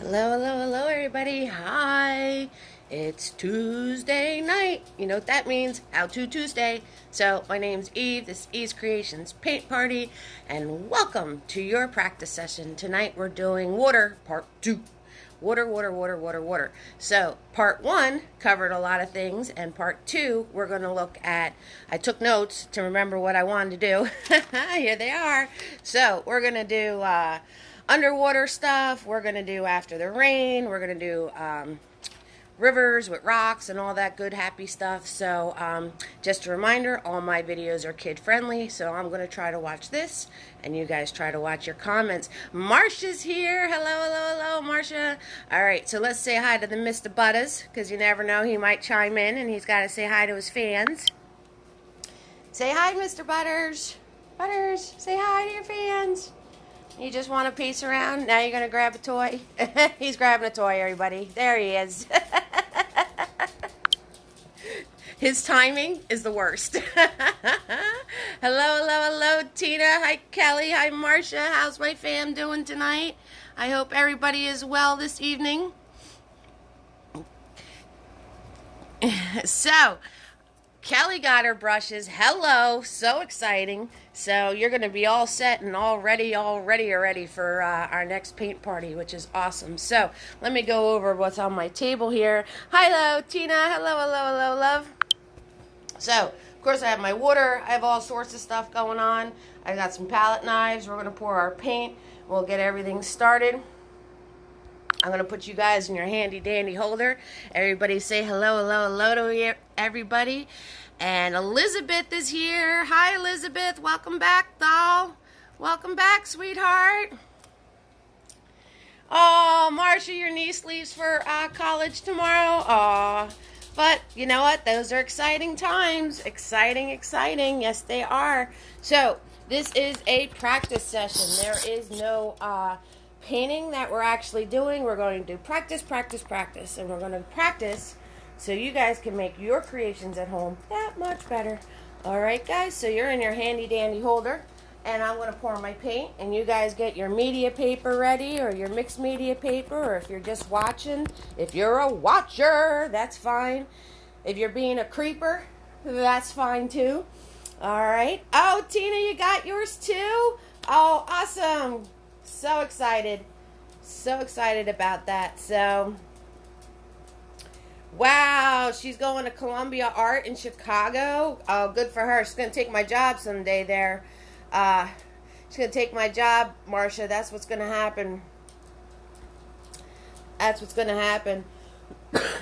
Hello, hello, hello, everybody. Hi. It's Tuesday night. You know what that means? How to Tuesday. So, my name's Eve. This is Eve's Creations Paint Party. And welcome to your practice session. Tonight we're doing water, part 2. Water, water, water, water, water. So, part 1 covered a lot of things. And part 2, we're going to look at, I took notes to remember what I wanted to do. Here they are. So, we're going to do underwater stuff. We're going to do after the rain. We're going to do rivers with rocks and all that good happy stuff. So just a reminder, all my videos are kid friendly, so I'm going to try to watch this and you guys try to watch your comments. Marsha's here. Hello, hello, hello, Marsha. Alright, so let's say hi to the Mr. Butters, because you never know, he might chime in and he's got to say hi to his fans. Say hi, Mr. Butters. Butters, say hi to your fans. You just want to piece around? Now you're going to grab a toy? He's grabbing a toy, everybody. There he is. His timing is the worst. Hello, hello, hello, Tina. Hi, Kelly. Hi, Marsha. How's my fam doing tonight? I hope everybody is well this evening. So, Kelly got her brushes. Hello. So exciting. So you're going to be all set and all ready for our next paint party, which is awesome. So let me go over what's on my table here. Hello, Tina. Hello, hello, hello, love. So, of course, I have my water. I have all sorts of stuff going on. I got some palette knives. We're going to pour our paint. We'll get everything started. I'm going to put you guys in your handy dandy holder. Everybody say hello, hello, hello to everybody. And Elizabeth is here. Hi, Elizabeth. Welcome back, doll. Welcome back, sweetheart. Oh, Marsha, your niece leaves for college tomorrow. Oh, but you know what? Those are exciting times. Exciting, exciting. Yes, they are. So, this is a practice session. There is no painting that we're actually doing. We're going to do practice, practice, practice. And we're going to practice so you guys can make your creations at home that much better. Alright, guys, so you're in your handy dandy holder. And I'm going to pour my paint. And you guys get your media paper ready, or your mixed media paper, or if you're just watching. If you're a watcher, that's fine. If you're being a creeper, that's fine too. Alright. Oh, Tina, you got yours too? Oh, awesome. So excited. So excited about that. So, wow, she's going to Columbia Art in Chicago. Oh, good for her. She's going to take my job someday there. She's going to take my job, Marsha. That's what's going to happen. That's what's going to happen.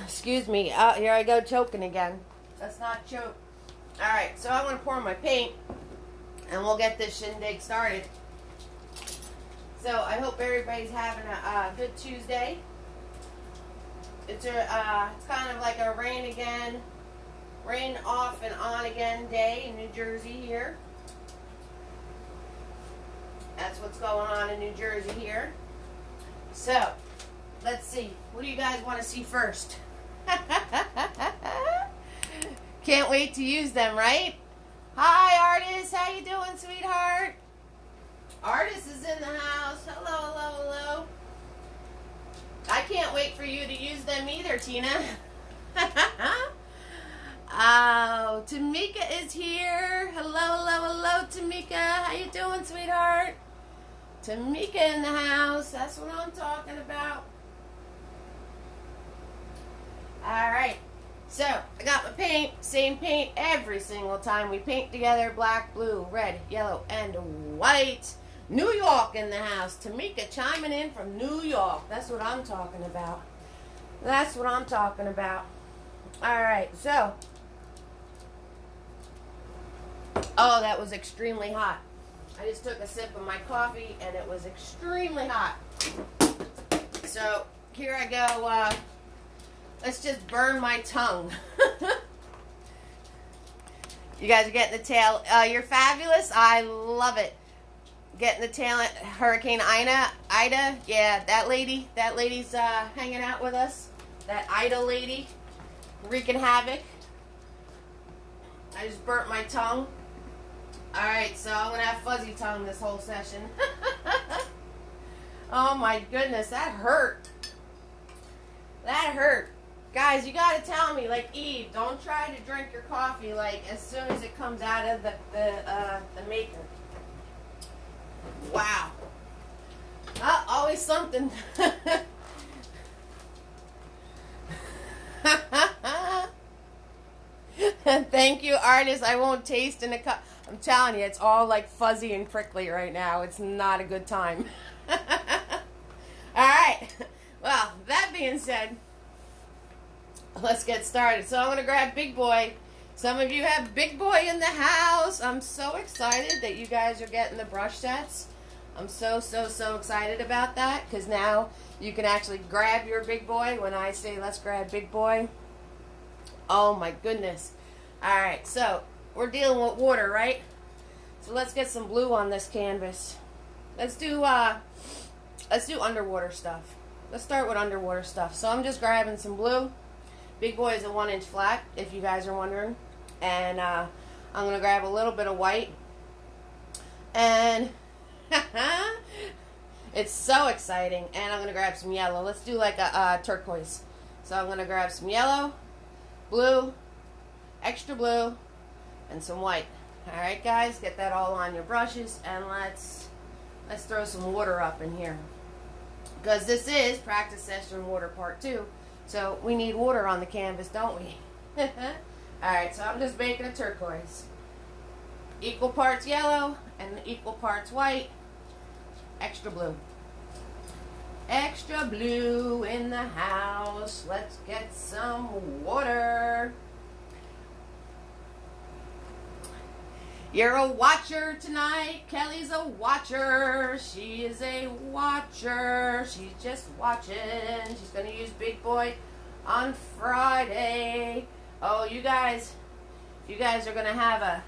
Excuse me. Oh, here I go choking again. Let's not choke. Alright, so I'm going to pour my paint, and we'll get this shindig started. So I hope everybody's having a good Tuesday. It's kind of like a rain off and on again day in New Jersey here. That's what's going on in New Jersey here. So, let's see. What do you guys want to see first? Can't wait to use them, right? Hi, Artist. How you doing, sweetheart? Artist is in the house. Hello, hello, hello. I can't wait for you to use them either, Tina. Oh, Tamika is here. Hello, hello, hello, Tamika. How you doing, sweetheart? Tamika in the house. That's what I'm talking about. Alright. So, I got my paint. Same paint every single time we paint together. Black, blue, red, yellow, and white. New York in the house. Tamika chiming in from New York. That's what I'm talking about. That's what I'm talking about. Alright, so. Oh, that was extremely hot. I just took a sip of my coffee and it was extremely hot. So, here I go. Let's just burn my tongue. You guys are getting the tail. You're fabulous. I love it. Getting the tail at Hurricane Ida, yeah, that lady's hanging out with us. That Ida lady, wreaking havoc. I just burnt my tongue. Alright, so I'm going to have fuzzy tongue this whole session. Oh my goodness, that hurt. That hurt. Guys, you gotta tell me, like Eve, don't try to drink your coffee like as soon as it comes out of the maker. Wow. Always something. Thank you, artist. I won't taste in the cup. I'm telling you, it's all like fuzzy and prickly right now. It's not a good time. Alright. Well, that being said, let's get started. So I'm going to grab Big Boy. Some of you have Big Boy in the house. I'm so excited that you guys are getting the brush sets. I'm so excited about that, because now you can actually grab your Big Boy when I say let's grab Big Boy. Oh my goodness. Alright, so we're dealing with water, right? So let's get some blue on this canvas. Let's do underwater stuff. Let's start with underwater stuff. So I'm just grabbing some blue. Big Boy is a 1-inch flat, if you guys are wondering. And I'm going to grab a little bit of white. And it's so exciting. And I'm going to grab some yellow. Let's do like a turquoise. So I'm going to grab some yellow, blue, extra blue, and some white. Alright guys, get that all on your brushes. And let's throw some water up in here. Because this is practice session water part 2. So we need water on the canvas, don't we? Alright, so I'm just making a turquoise. Equal parts yellow and equal parts white. Extra blue. Extra blue in the house. Let's get some water. You're a watcher tonight. Kelly's a watcher. She is a watcher. She's just watching. She's going to use Big Boy on Friday. Oh, you guys are going to have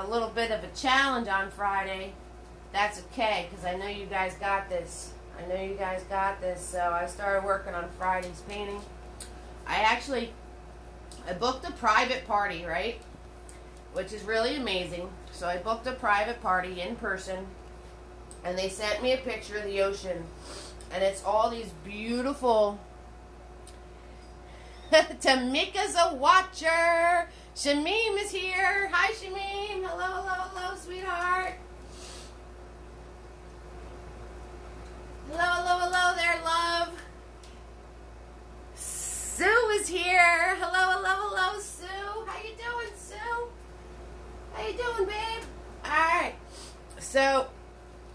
a little bit of a challenge on Day. That's okay, because I know you guys got this. So I started working on Friday's painting. I booked a private party, right? Which is really amazing. So I booked a private party in person, and they sent me a picture of the ocean, and it's all these beautiful. Tamika's a watcher. Shamim is here. Hi, Shamim. Hello, sweetheart. Hello there, love. Sue is here. Hello, Sue. How you doing, Sue? How you doing, babe? Alright. So,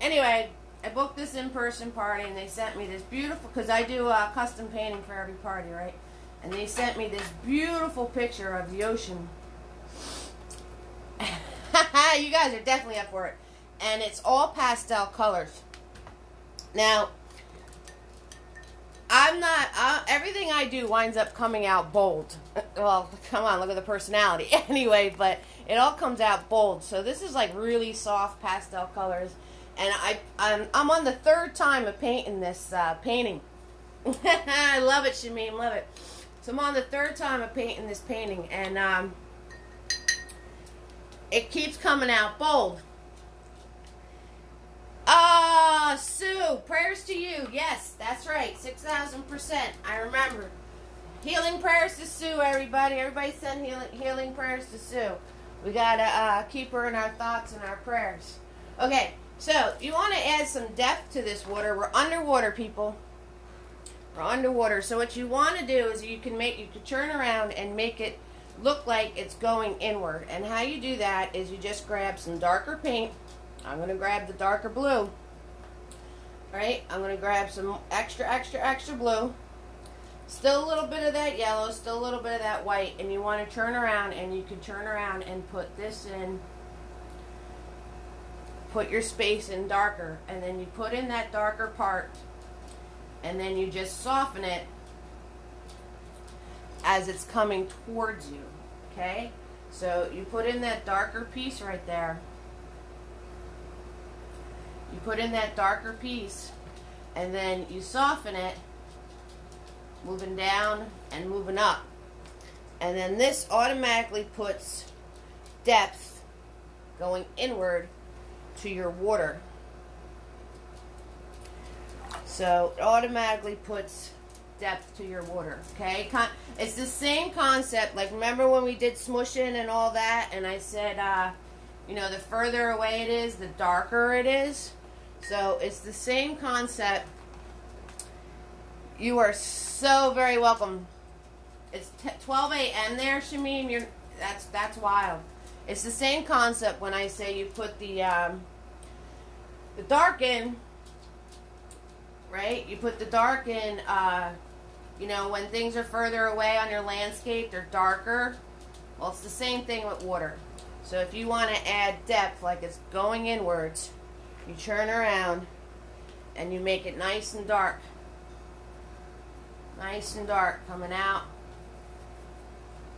anyway, I booked this in-person party, and they sent me this beautiful, because I do custom painting for every party, right? And they sent me this beautiful picture of the ocean. You guys are definitely up for it. And it's all pastel colors. Now, everything I do winds up coming out bold. Well, come on, look at the personality. Anyway, but it all comes out bold. So this is like really soft pastel colors. And I'm on the 3rd time of painting this painting. I love it, Shamim, love it. So I'm on the 3rd time of painting this painting. And it keeps coming out bold. Sue, prayers to you. Yes, that's right. 6,000%. I remember. Healing prayers to Sue, everybody. Everybody send healing prayers to Sue. We got to keep her in our thoughts and our prayers. Okay, so you want to add some depth to this water. We're underwater, people. We're underwater. So what you want to do is you can turn around and make it look like it's going inward. And how you do that is you just grab some darker paint. I'm going to grab the darker blue. Right? I'm going to grab some extra blue. Still a little bit of that yellow, still a little bit of that white, and you want to turn around, and you can turn around and put this in, put your space in darker, and then you put in that darker part, and then you just soften it as it's coming towards you, okay? So you put in that darker piece right there. You put in that darker piece, and then you soften it, moving down and moving up. And then this automatically puts depth going inward to your water. So it automatically puts depth to your water, okay? It's the same concept. Like, remember when we did smushing and all that, and I said, you know, the further away it is, the darker it is. So it's the same concept. You are so very welcome. It's 12 a.m. there, Shamim. That's wild. It's the same concept when I say you put the dark in, right? You put the dark in, you know, when things are further away on your landscape, they're darker. Well, it's the same thing with water. So if you want to add depth, like it's going inwards, you turn around and you make it nice and dark. Nice and dark coming out.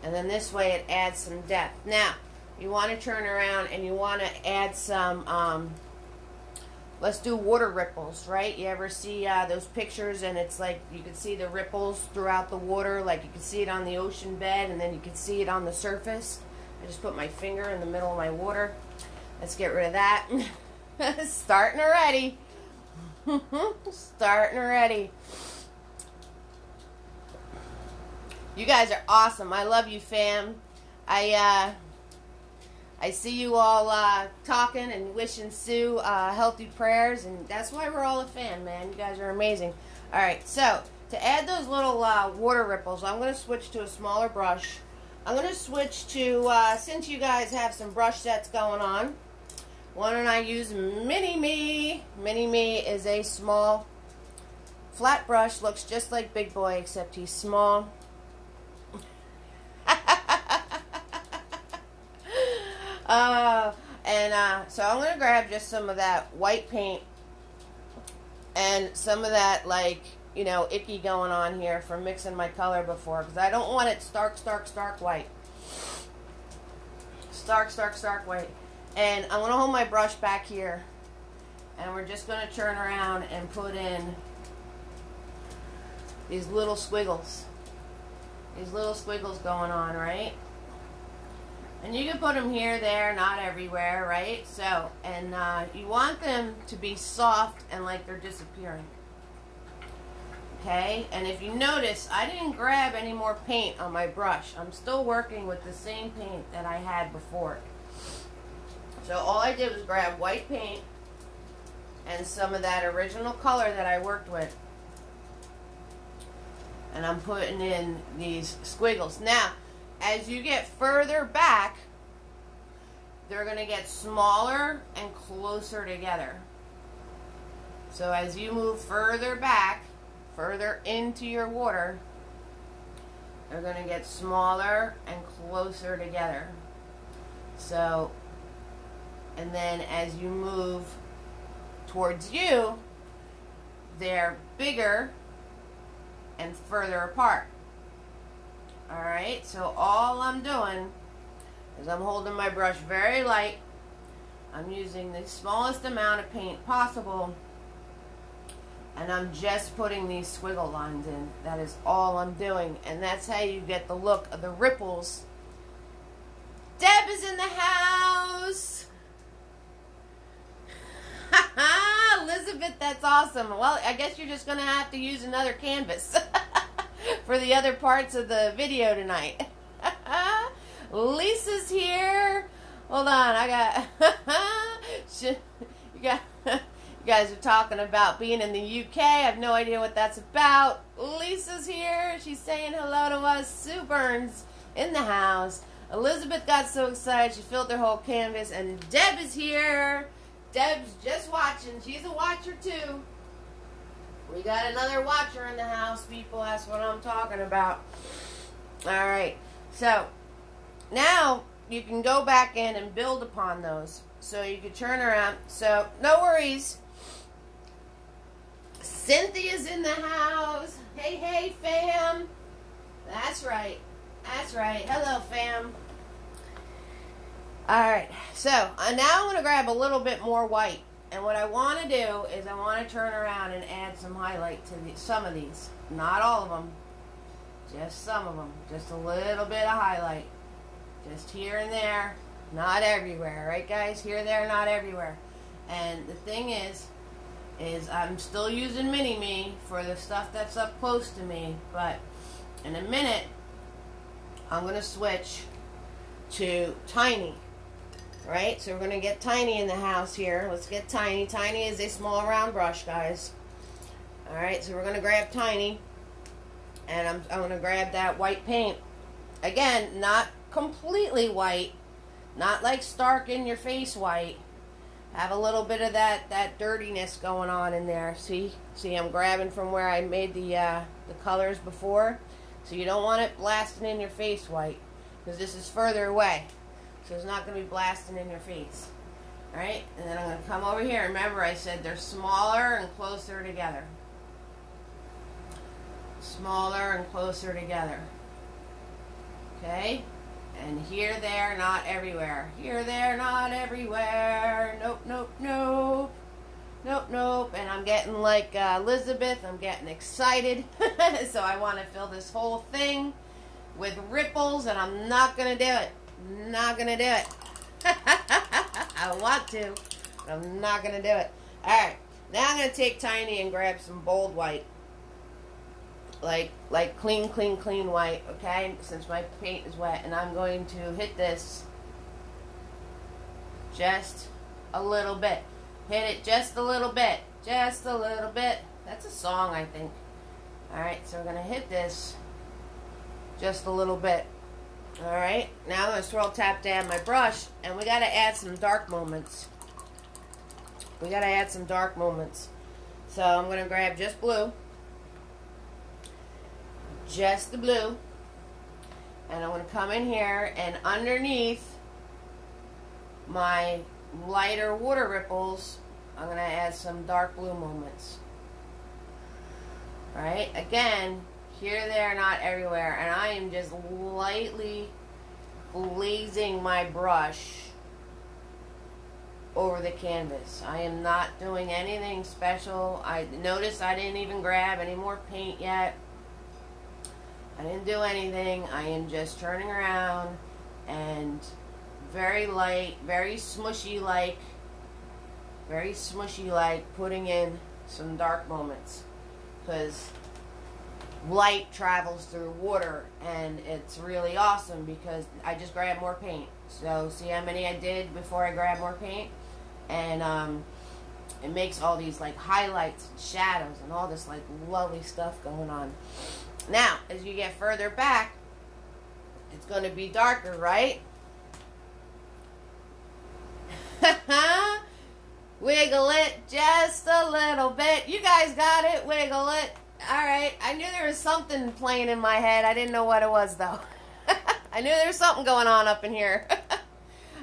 And then this way it adds some depth. Now, you want to turn around and you want to add some, let's do water ripples, right? You ever see those pictures and it's like you can see the ripples throughout the water, like you can see it on the ocean bed and then you can see it on the surface. I just put my finger in the middle of my water. Let's get rid of that. Starting already. Starting already. You guys are awesome. I love you, fam. I see you all talking and wishing Sue healthy prayers, and that's why we're all a fan, man. You guys are amazing. All right, so to add those little water ripples, I'm going to switch to a smaller brush. I'm going to switch to, since you guys have some brush sets going on, why don't I use Mini Me? Mini Me is a small, flat brush. Looks just like Big Boy, except he's small. So I'm going to grab just some of that white paint and some of that, like, you know, icky going on here from mixing my color before, because I don't want it stark white. Stark white. And I'm going to hold my brush back here, and we're just going to turn around and put in these little squiggles. These little squiggles going on, right? And you can put them here, there, not everywhere, right? So, and you want them to be soft and like they're disappearing. Okay? And if you notice, I didn't grab any more paint on my brush. I'm still working with the same paint that I had before. So all I did was grab white paint and some of that original color that I worked with. And I'm putting in these squiggles. Now, as you get further back, they're going to get smaller and closer together. So as you move further back, further into your water, they're going to get smaller and closer together. So, and then as you move towards you, they're bigger and further apart. Alright, so all I'm doing is I'm holding my brush very light. I'm using the smallest amount of paint possible, and I'm just putting these squiggle lines in. That is all I'm doing, and that's how you get the look of the ripples. Deb is in the house! Elizabeth, that's awesome. Well, I guess you're just going to have to use another canvas for the other parts of the video tonight. Lisa's here. Hold on, I got... you guys are talking about being in the UK. I have no idea what that's about. Lisa's here. She's saying hello to us. Sue Burns in the house. Elizabeth got so excited she filled her whole canvas. And Deb is here. Deb's just watching. She's a watcher too. We got another watcher in the house, people. That's what I'm talking about. Alright. So, now you can go back in and build upon those. So you can turn around. So, no worries. Cynthia's in the house. Hey, hey, fam. That's right. That's right. Hello, fam. Alright, so now I'm going to grab a little bit more white. And what I want to do is I want to turn around and add some highlight to some of these. Not all of them. Just some of them. Just a little bit of highlight. Just here and there. Not everywhere. Right, guys? Here, there, not everywhere. And the thing is, is I'm still using mini-me for the stuff that's up close to me, but in a minute I'm going to switch to tiny. Right? So we're going to get tiny in the house here. Let's get tiny. Tiny is a small round brush, guys. Alright, so we're going to grab tiny, and I'm going to grab that white paint. Again, not completely white, not like stark in your face white. Have a little bit of that dirtiness going on in there. See, I'm grabbing from where I made the colors before. So you don't want it blasting in your face white, because this is further away. So it's not going to be blasting in your face. Alright, and then I'm going to come over here. Remember, I said they're smaller and closer together. Smaller and closer together. Okay? And here, there, not everywhere. Here, there, not everywhere. Nope, nope, nope. Nope, nope. And I'm getting like Elizabeth. I'm getting excited. So I want to fill this whole thing with ripples, and I'm not going to do it. Not going to do it. I want to, but I'm not going to do it. Alright, now I'm going to take tiny and grab some bold white. Like clean, clean, clean white, okay? Since my paint is wet. And I'm going to hit this just a little bit. Hit it just a little bit. Just a little bit. That's a song, I think. Alright, so we're going to hit this just a little bit. Alright, now I'm going to swirl tap down my brush, and we got to add some dark moments. We got to add some dark moments. So I'm going to grab just blue. Just the blue. And I'm going to come in here, and underneath my lighter water ripples, I'm going to add some dark blue moments. Alright, again, here, there, not everywhere. And I am just lightly glazing my brush over the canvas. I am not doing anything special. I noticed I didn't even grab any more paint yet. I didn't do anything. I am just turning around and very light, very smushy like putting in some dark moments. Because light travels through water, and it's really awesome because I just grabbed more paint. So see how many I did before I grabbed more paint? And it makes all these like highlights and shadows and all this like lovely stuff going on. Now, as you get further back, it's going to be darker, right? Wiggle it just a little bit. You guys got it. Wiggle it. Alright, I knew there was something playing in my head. I didn't know what it was, though. I knew there was something going on up in here.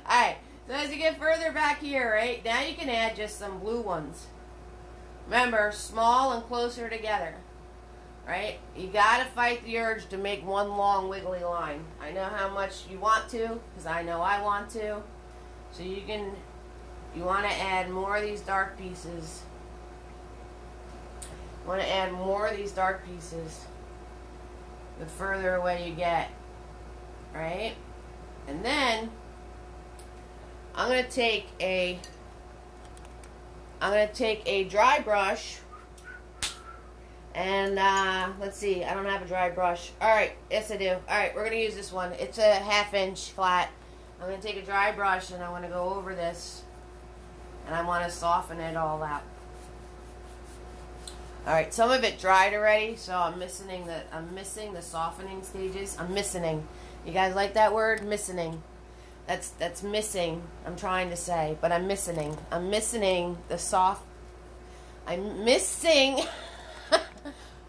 Alright, so as you get further back here, right, now you can add just some blue ones. Remember, small and closer together. Right? You gotta fight the urge to make one long wiggly line. I know how much you want to, because I know I want to. So you want to add more of these dark pieces. You want to add more of these dark pieces the further away you get. Right? And then I'm going to take a dry brush. And let's see, I don't have a dry brush. Alright, yes I do. Alright, we're going to use this one. It's a 1/2 inch flat. I'm going to take a dry brush and I want to go over this. And I want to soften it all out. Alright, some of it dried already, so I'm missing the softening stages. I'm missing. You guys like that word? Missing. That's missing, I'm trying to say, but I'm missing. I'm missing the soft. I'm missing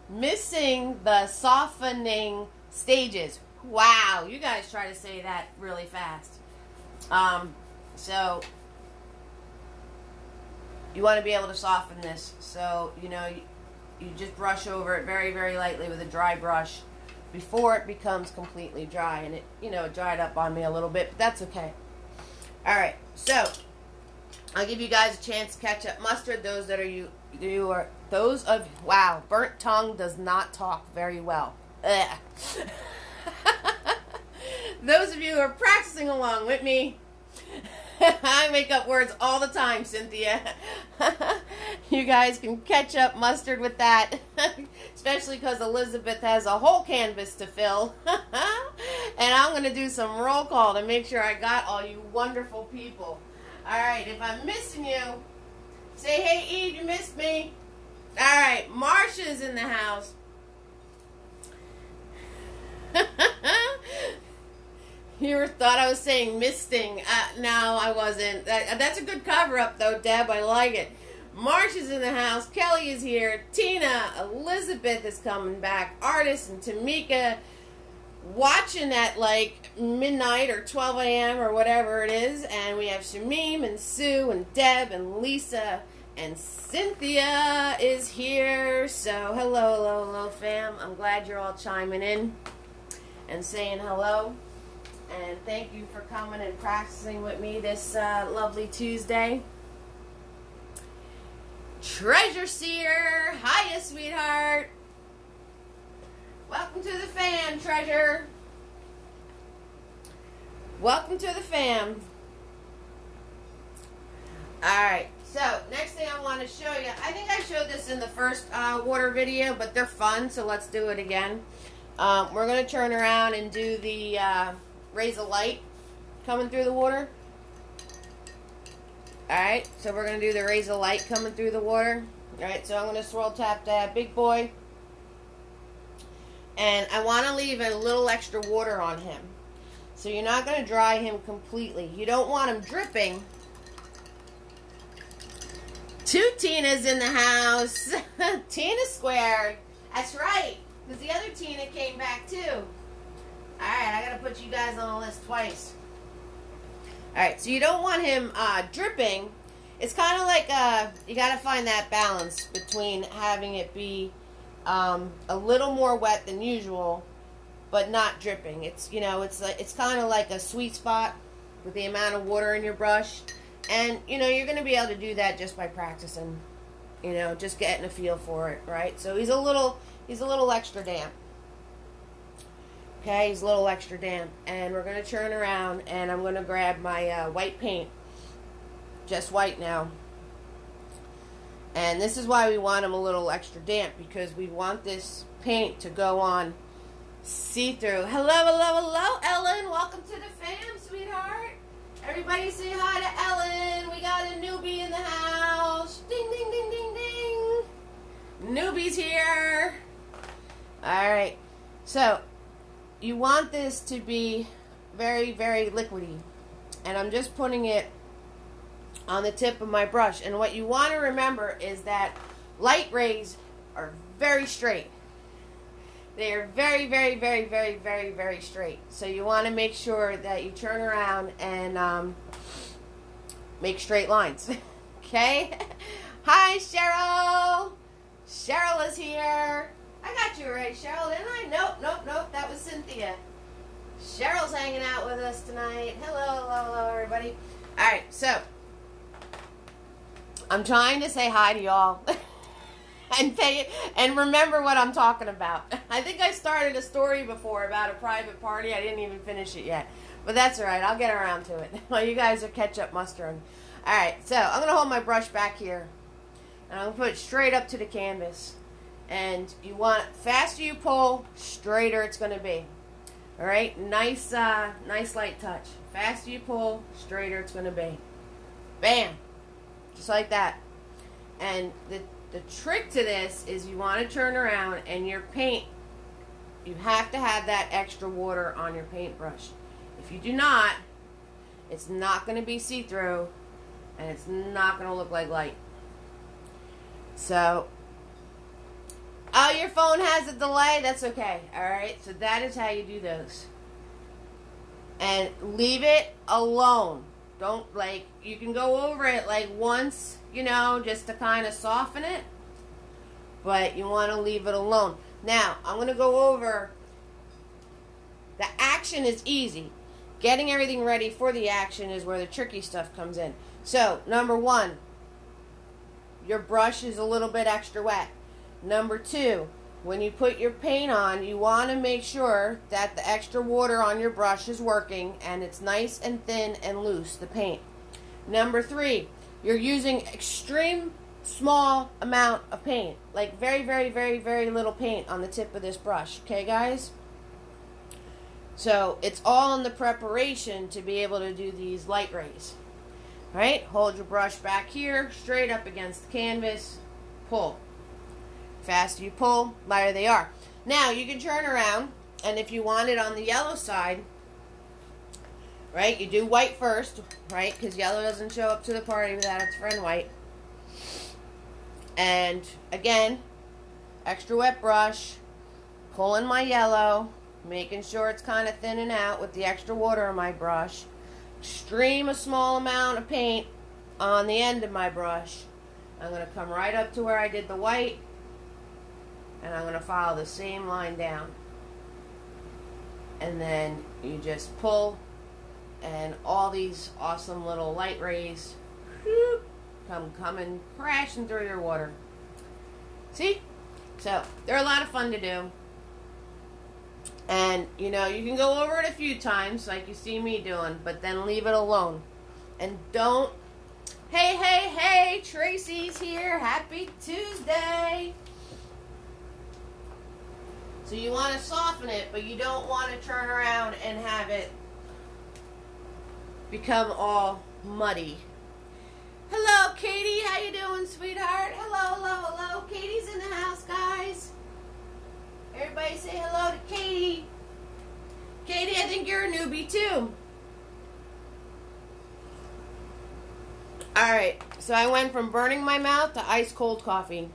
missing the softening stages. Wow, you guys try to say that really fast. So you want to be able to soften this. So, you just brush over it very, very lightly with a dry brush before it becomes completely dry. And it, it dried up on me a little bit, but that's okay. Alright, so I'll give you guys a chance to catch up. Mustard, wow, burnt tongue does not talk very well. Those of you who are practicing along with me, I make up words all the time, Cynthia. You guys can catch up mustard with that, especially because Elizabeth has a whole canvas to fill. And I'm going to do some roll call to make sure I got all you wonderful people. All right, if I'm missing you, say, hey, Eve, you missed me. All right, Marsha's in the house. You thought I was saying misting. No, I wasn't. That's a good cover-up, though, Deb. I like it. Marsha's in the house. Kelly is here. Tina, Elizabeth is coming back. Artist and Tamika watching at like midnight or 12 a.m. or whatever it is. And we have Shamim and Sue and Deb and Lisa and Cynthia is here. So hello, fam. I'm glad you're all chiming in and saying hello. And thank you for coming and practicing with me this lovely Tuesday. Treasure Seer, hiya, sweetheart. Welcome to the fam, Treasure. Welcome to the fam. Alright, so next thing I want to show you, I think I showed this in the first water video, but they're fun, so let's do it again. We're going to turn around and do the raise a light coming through the water. Alright, so we're going to do the raise a light coming through the water. Alright, so I'm going to swirl tap that big boy. And I want to leave a little extra water on him. So you're not going to dry him completely. You don't want him dripping. Two Tinas in the house. Tina squared. That's right. Because the other Tina came back too. Alright, I got to put you guys on the list twice. Alright, so you don't want him dripping. It's kind of like, you got to find that balance between having it be a little more wet than usual, but not dripping. It's, you know, it's kind of like a sweet spot with the amount of water in your brush. And, you know, you're going to be able to do that just by practicing, you know, just getting a feel for it, right? So he's a little extra damp. Okay, he's a little extra damp. And we're going to turn around and I'm going to grab my white paint. Just white now. And this is why we want him a little extra damp, because we want this paint to go on see-through. Hello, Ellen. Welcome to the fam, sweetheart. Everybody say hi to Ellen. We got a newbie in the house. Ding, ding, ding, ding, ding. Newbie's here. All right. So, you want this to be very, very liquidy. And I'm just putting it on the tip of my brush. And what you want to remember is that light rays are very straight. They are very, very, very, very, very, very straight. So you want to make sure that you turn around and make straight lines. Okay? Hi, Cheryl. Cheryl is here. I got you right, Cheryl, didn't I? Nope. That was Cynthia. Cheryl's hanging out with us tonight. Hello, everybody. All right, so I'm trying to say hi to y'all. And remember what I'm talking about. I think I started a story before about a private party. I didn't even finish it yet. But that's all right. I'll get around to it while you guys are ketchup mustering. All right. So I'm going to hold my brush back here. And I'm going to put it straight up to the canvas. And you want, faster you pull, straighter it's going to be. All right. Nice light touch. Faster you pull, straighter it's going to be. Bam. Just like that. And the trick to this is you want to turn around and your paint, you have to have that extra water on your paintbrush. If you do not, it's not going to be see-through and it's not going to look like light. So, oh, your phone has a delay? That's okay. Alright, so that is how you do those. And leave it alone. Don't, like, you can go over it like once, you know, just to kind of soften it. But you want to leave it alone. Now, I'm going to go over, the action is easy. Getting everything ready for the action is where the tricky stuff comes in. So, number one, your brush is a little bit extra wet. Number two, when you put your paint on, you want to make sure that the extra water on your brush is working and it's nice and thin and loose, the paint. Number 3, you're using extreme small amount of paint. Like very, very, very, very little paint on the tip of this brush. Okay, guys? So it's all in the preparation to be able to do these light rays. Right? Hold your brush back here, straight up against the canvas. Pull. Faster you pull, lighter they are. Now you can turn around, and if you want it on the yellow side, right, you do white first, right, because yellow doesn't show up to the party without its friend white. And again, extra wet brush, pulling my yellow, making sure it's kind of thinning out with the extra water in my brush. Stream a small amount of paint on the end of my brush. I'm going to come right up to where I did the white, and I'm going to follow the same line down. And then you just pull, and all these awesome little light rays come coming crashing through your water. See? So, they're a lot of fun to do. And, you know, you can go over it a few times like you see me doing, but then leave it alone. And don't, hey, Tracy's here. Happy Tuesday. So you want to soften it, but you don't want to turn around and have it become all muddy. Hello, Katie. How you doing, sweetheart? Hello. Katie's in the house, guys. Everybody say hello to Katie. Katie, I think you're a newbie too. Alright, so I went from burning my mouth to ice cold coffee.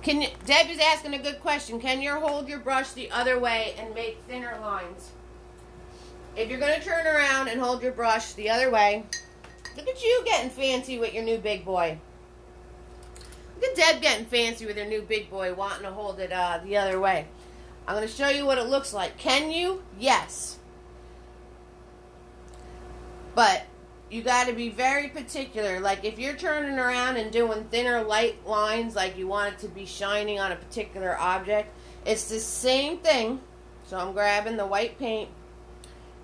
Debbie's asking a good question. Can you hold your brush the other way and make thinner lines? If you're going to turn around and hold your brush the other way, look at you getting fancy with your new big boy. Look at Deb getting fancy with her new big boy, wanting to hold it the other way. I'm going to show you what it looks like. Can you? Yes. But you got to be very particular. Like if you're turning around and doing thinner light lines, like you want it to be shining on a particular object, it's the same thing. So I'm grabbing the white paint,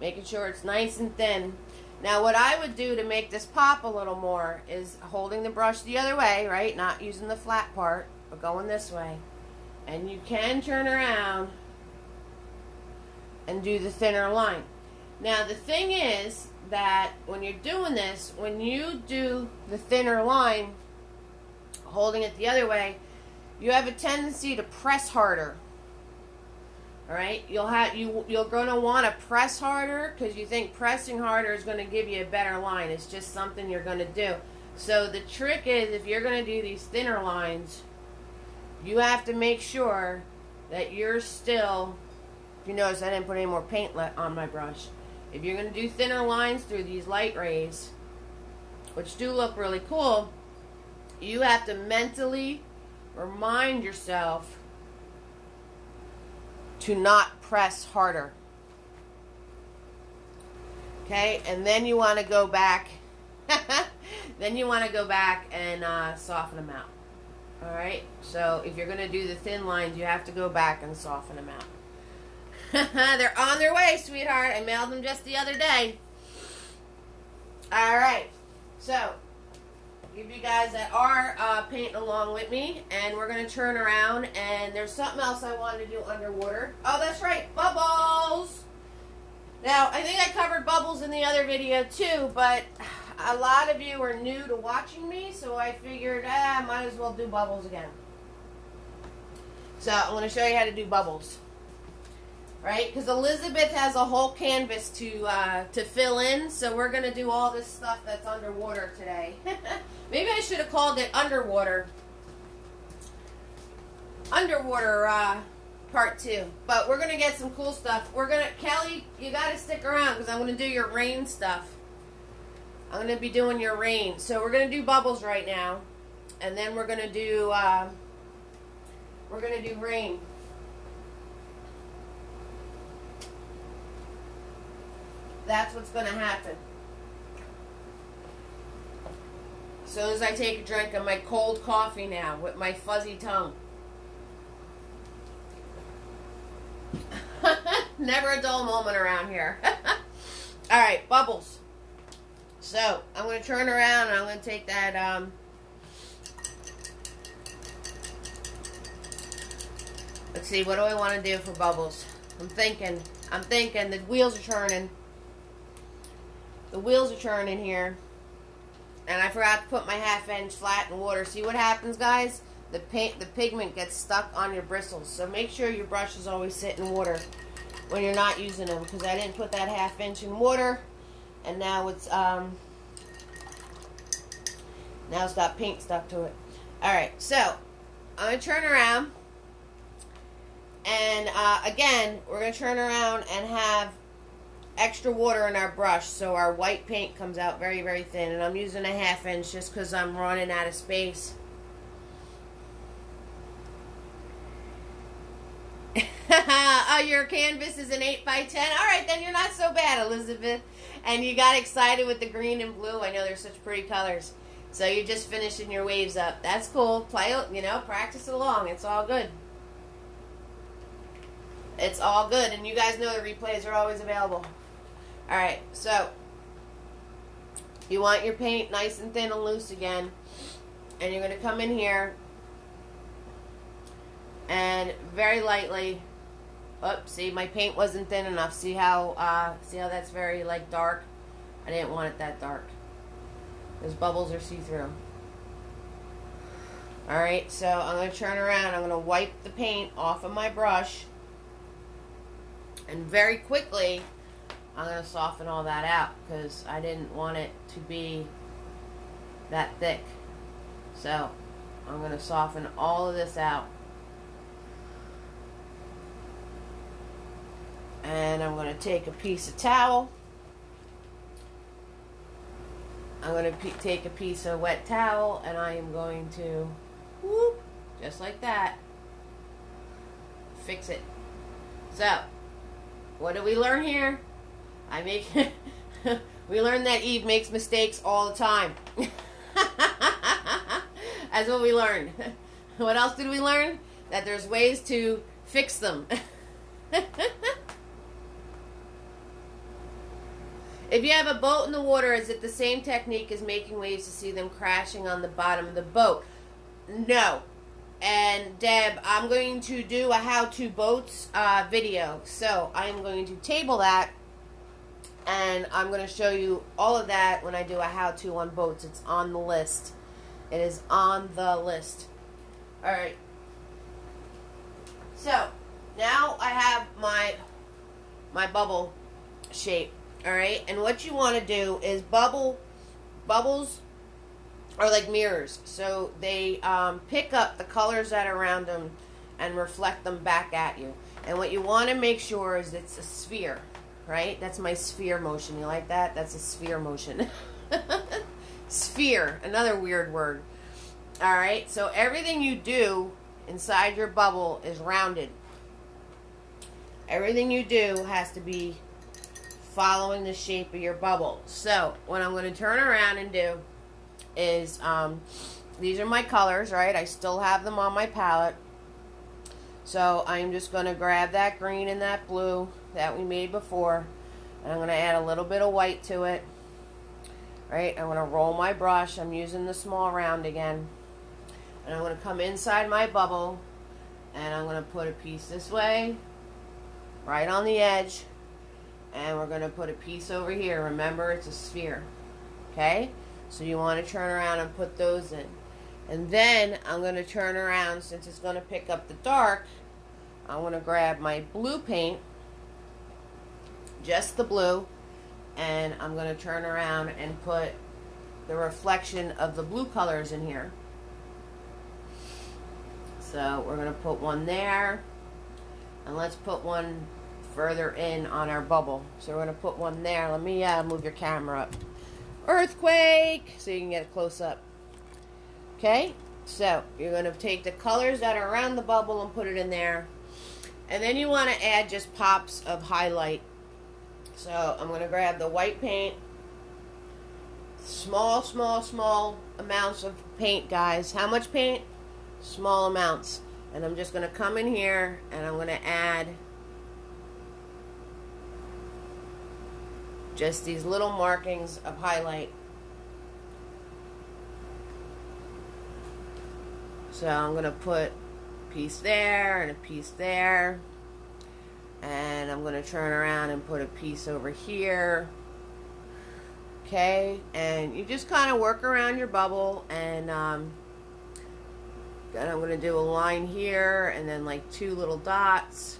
making sure it's nice and thin. Now what I would do to make this pop a little more is holding the brush the other way, right? Not using the flat part, but going this way. And you can turn around and do the thinner line. Now the thing is that when you're doing this, when you do the thinner line, holding it the other way, you have a tendency to press harder. All right, you're going to want to press harder because you think pressing harder is going to give you a better line. It's just something you're going to do. So the trick is, if you're going to do these thinner lines, you have to make sure that you're still. You notice I didn't put any more paint on my brush. If you're going to do thinner lines through these light rays, which do look really cool, you have to mentally remind yourself to not press harder. Okay, and then you want to go back. Then you want to go back and soften them out. All right. So if you're going to do the thin lines, you have to go back and soften them out. They're on their way, sweetheart. I mailed them just the other day. All right. So give you guys that are painting along with me, and we're going to turn around, and there's something else I wanted to do underwater. Oh, that's right, bubbles. Now, I think I covered bubbles in the other video too, but a lot of you are new to watching me, so I figured I might as well do bubbles again. So I'm going to show you how to do bubbles. Right? Because Elizabeth has a whole canvas to fill in, so we're going to do all this stuff that's underwater today. Maybe I should have called it underwater part 2. But we're going to get some cool stuff. Kelly, you got to stick around because I'm going to do your rain stuff. I'm going to be doing your rain. So we're going to do bubbles right now, and then we're going to do rain. That's what's going to happen. As soon as I take a drink of my cold coffee now with my fuzzy tongue. Never a dull moment around here. Alright, bubbles. So, I'm going to turn around and I'm going to take that, let's see, what do I want to do for bubbles? I'm thinking, the wheels are turning. The wheels are turning here. And I forgot to put my 1/2 inch flat in water. See what happens, guys? The pigment gets stuck on your bristles. So make sure your brushes always sit in water when you're not using them, because I didn't put that 1/2 inch in water, and now it's got paint stuck to it. Alright, so I'm going to turn around, and again, we're going to turn around and have extra water in our brush so our white paint comes out very, very thin. And I'm using a 1/2 inch just because I'm running out of space. Oh, your canvas is an 8x10? Alright, then you're not so bad, Elizabeth. And you got excited with the green and blue. I know they're such pretty colors. So you're just finishing your waves up. That's cool. Play, practice along. It's all good. It's all good. And you guys know the replays are always available. Alright, so you want your paint nice and thin and loose again. And you're going to come in here and very lightly, oops, see, my paint wasn't thin enough. See how that's very like dark? I didn't want it that dark. Those bubbles are see-through. Alright, so I'm going to turn around. I'm going to wipe the paint off of my brush. And very quickly, I'm going to soften all that out because I didn't want it to be that thick. So, I'm going to soften all of this out. And I'm going to take a piece of towel. I'm going to take a piece of wet towel and I am going to, whoop, just like that, fix it. So, what do we learn here? We learned that Eve makes mistakes all the time. That's what we learned. What else did we learn? That there's ways to fix them. If you have a boat in the water, is it the same technique as making waves to see them crashing on the bottom of the boat? No. And Deb, I'm going to do a how-to boats video. So I'm going to table that. And I'm going to show you all of that when I do a how-to on boats. It's on the list. It is on the list. Alright. So, now I have my bubble shape. Alright? And what you want to do is bubbles are like mirrors. So they pick up the colors that are around them and reflect them back at you. And what you want to make sure is it's a sphere. Right? That's my sphere motion. You like that? That's a sphere motion. Sphere. Another weird word. Alright? So everything you do inside your bubble is rounded. Everything you do has to be following the shape of your bubble. So, what I'm going to turn around and do is, these are my colors, right? I still have them on my palette. So, I'm just going to grab that green and that blue that we made before, and I'm going to add a little bit of white to it. Right? I'm going to roll my brush. I'm using the small round again. And I'm going to come inside my bubble, and I'm going to put a piece this way, right on the edge, and we're going to put a piece over here. Remember, it's a sphere. Okay? So you want to turn around and put those in. And then I'm going to turn around, since it's going to pick up the dark, I want to grab my blue paint, just the blue, and I'm going to turn around and put the reflection of the blue colors in here. So we're going to put one there, and let's put one further in on our bubble. So we're going to put one there. Let me move your camera up. Earthquake! So you can get a close up. Okay? So you're going to take the colors that are around the bubble and put it in there. And then you want to add just pops of highlight. So I'm going to grab the white paint. Small amounts of paint, guys. How much paint? Small amounts. And I'm just going to come in here and I'm going to add just these little markings of highlight. So I'm going to put a piece there and a piece there. And I'm going to turn around and put a piece over here. Okay, and you just kind of work around your bubble, and then I'm going to do a line here and then like 2 little dots.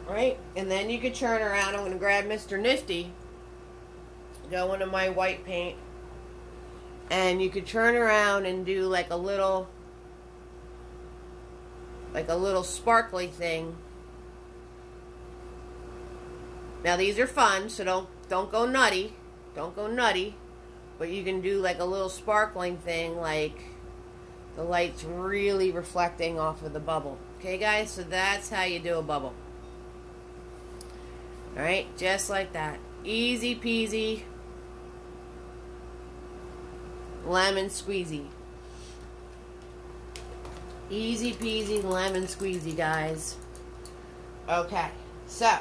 Right, and then you could turn around. I'm going to grab Mr. Nifty, go into my white paint, and you could turn around and do like a little sparkly thing. Now these are fun, so don't go nutty. Don't go nutty. But you can do like a little sparkling thing, like the light's really reflecting off of the bubble. Okay, guys? So that's how you do a bubble. Alright, just like that. Easy peasy. Lemon squeezy. Easy peasy lemon squeezy, guys. Okay, so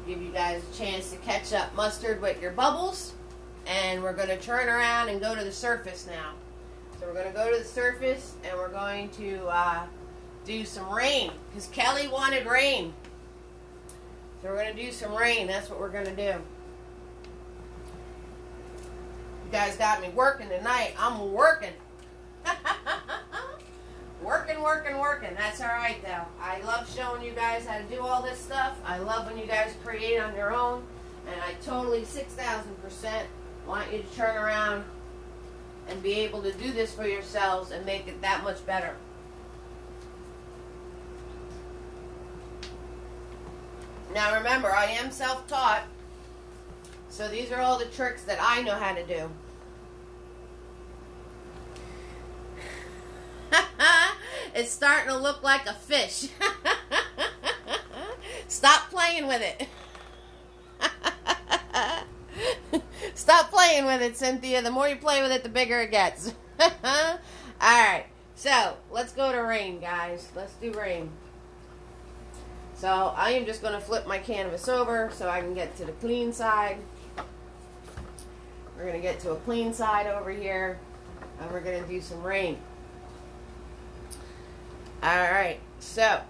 give you guys a chance to catch up mustard with your bubbles, and we're going to turn around and go to the surface now. So we're going to go to the surface, and we're going to do some rain, because Kelly wanted rain. So we're going to do some rain. That's what we're going to do. You guys got me working tonight. I'm working. Working. That's alright, though. I love showing you guys how to do all this stuff. I love when you guys create on your own. And I totally 6,000% want you to turn around and be able to do this for yourselves and make it that much better. Now remember, I am self-taught. So these are all the tricks that I know how to do. It's starting to look like a fish. Stop playing with it. Stop playing with it, Cynthia. The more you play with it, the bigger it gets. Alright, so let's go to rain, guys. Let's do rain. So I am just going to flip my canvas over so I can get to the clean side. We're going to get to a clean side over here, and we're going to do some rain. Alright, so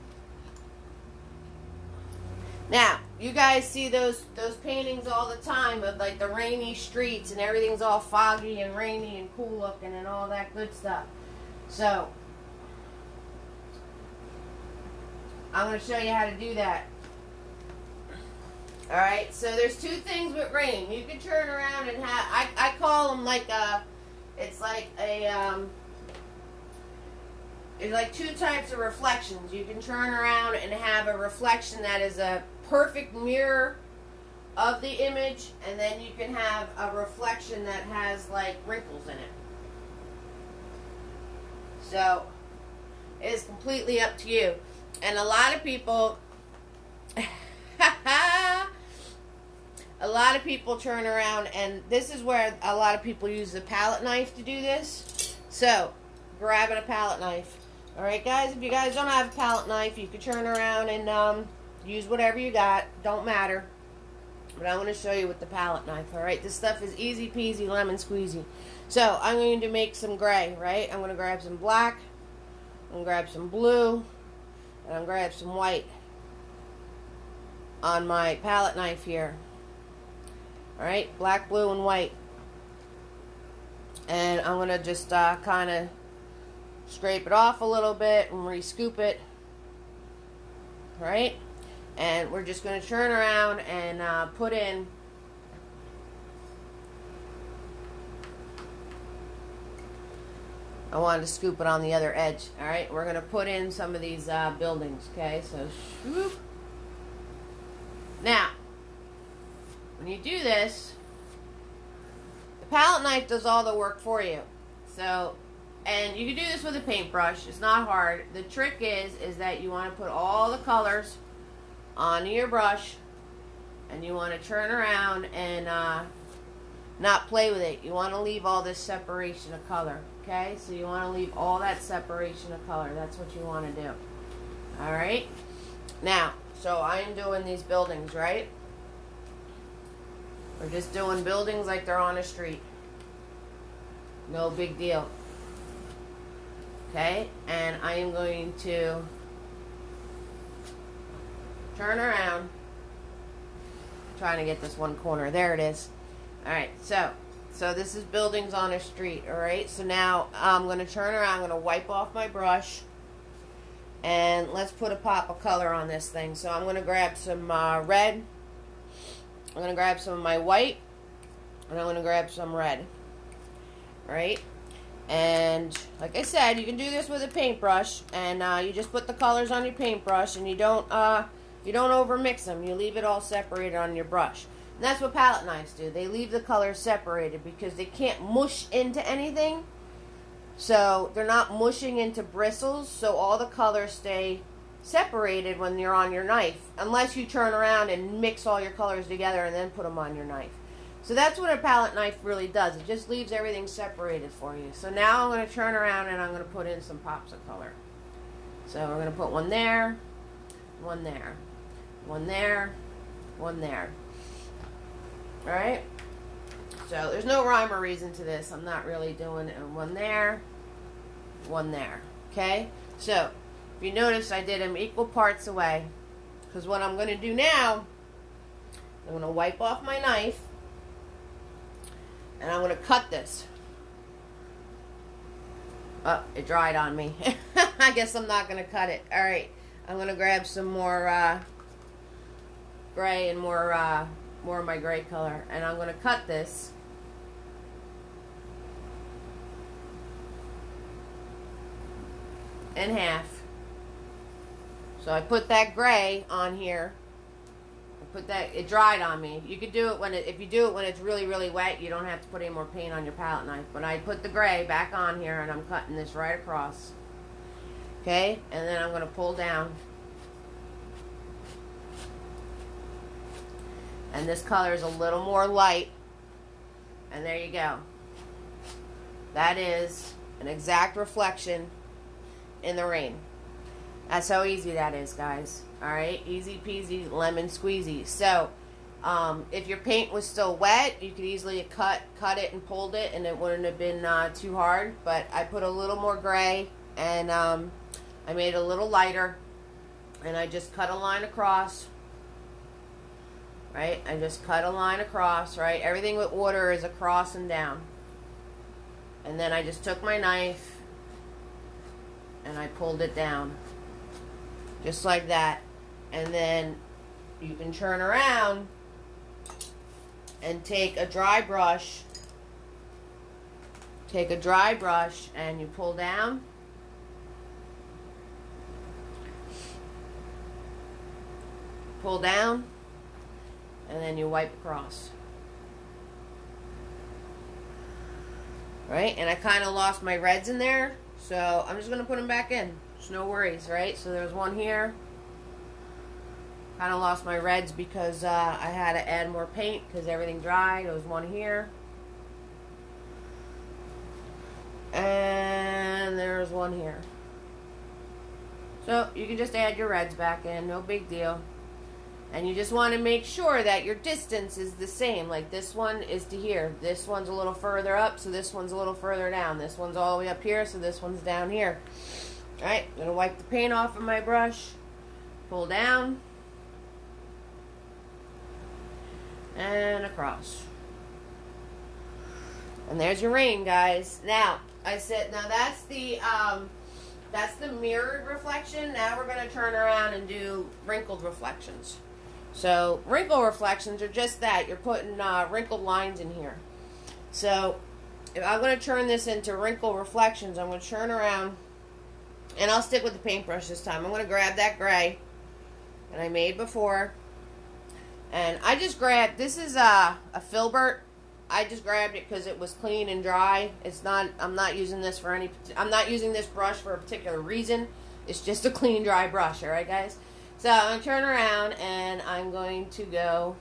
now you guys see those paintings all the time of like the rainy streets and everything's all foggy and rainy and cool looking and all that good stuff. So I'm going to show you how to do that. Alright, so there's 2 things with rain. You can turn around and have, I call them like a, it's like a, there's like 2 types of reflections. You can turn around and have a reflection that is a perfect mirror of the image, and then you can have a reflection that has like wrinkles in it. So it is completely up to you. And a lot of people turn around, and this is where a lot of people use the palette knife to do this. So grabbing a palette knife. Alright guys, if you guys don't have a palette knife, you can turn around and use whatever you got. Don't matter. But I'm going to show you with the palette knife. Alright, this stuff is easy peasy lemon squeezy. So I'm going to make some gray, right? I'm going to grab some black. I'm going to grab some blue. And I'm going to grab some white on my palette knife here. Alright, black, blue, and white. And I'm going to just kind of scrape it off a little bit and re-scoop it. Right? And we're just going to turn around and put in I wanted to scoop it on the other edge. Alright, we're going to put in some of these buildings. Okay, so swoop. Now, when you do this, the palette knife does all the work for you. So, and you can do this with a paintbrush. It's not hard. The trick is that you want to put all the colors onto your brush, and you want to turn around and not play with it. You want to leave all this separation of color. Okay, so you want to leave all that separation of color. That's what you want to do. Alright? Now, so I am doing these buildings, right? We're just doing buildings like they're on a street. No big deal. Okay? And I am going to turn around. Trying to get this one corner. There it is. Alright, so this is buildings on a street, alright? So now I'm going to turn around. I'm going to wipe off my brush. And let's put a pop of color on this thing. So I'm going to grab some red. I'm going to grab some of my white. And I'm going to grab some red. Alright? And like I said, you can do this with a paintbrush. And you just put the colors on your paintbrush. And you don't overmix them. You leave it all separated on your brush. And that's what palette knives do. They leave the colors separated because they can't mush into anything. So they're not mushing into bristles, so all the colors stay separated when you're on your knife, unless you turn around and mix all your colors together and then put them on your knife. So that's what a palette knife really does. It just leaves everything separated for you. So now I'm going to turn around and I'm going to put in some pops of color. So we're going to put one there, one there, one there, one there. Alright? So there's no rhyme or reason to this. I'm not really doing it. One there, one there. Okay? So, if you notice, I did them equal parts away. Because what I'm going to do now, I'm going to wipe off my knife. And I'm going to cut this. Oh, it dried on me. I guess I'm not going to cut it. Alright. I'm going to grab some more gray and more of my gray color. And I'm going to cut this. In half. So I put that gray on here. It dried on me. You could do it if you do it when it's really, really wet, you don't have to put any more paint on your palette knife. But I put the gray back on here and I'm cutting this right across. Okay? And then I'm going to pull down. And this color is a little more light. And there you go. That is an exact reflection in the rain. That's how easy that is, guys. Alright? Easy peasy, lemon squeezy. So, if your paint was still wet, you could easily cut it and pulled it, and it wouldn't have been too hard. But I put a little more gray, and I made it a little lighter, and I just cut a line across. Right? I just cut a line across, right? Everything with water is across and down. And then I just took my knife and I pulled it down. Just like that. And then you can turn around and take a dry brush. Take a dry brush and you pull down. Pull down. And then you wipe across. Right? And I kind of lost my reds in there. So I'm just going to put them back in. There's no worries, right? So there's one here. Kind of lost my reds because I had to add more paint because everything dried. There was one here. And there's one here. So you can just add your reds back in. No big deal. And you just want to make sure that your distance is the same. Like this one is to here. This one's a little further up, so this one's a little further down. This one's all the way up here, so this one's down here. Alright, I'm going to wipe the paint off of my brush. Pull down. And across. And there's your rain, guys. Now that's the mirrored reflection. Now we're going to turn around and do wrinkled reflections. So wrinkle reflections are just that. You're putting wrinkled lines in here. So if I'm going to turn this into wrinkle reflections, I'm going to turn around and I'll stick with the paintbrush this time. I'm going to grab that gray that I made before. And I just grabbed, this is a filbert. I just grabbed it because it was clean and dry. I'm not using this brush for a particular reason. It's just a clean, dry brush, alright guys? So I'm going to turn around and I'm going to go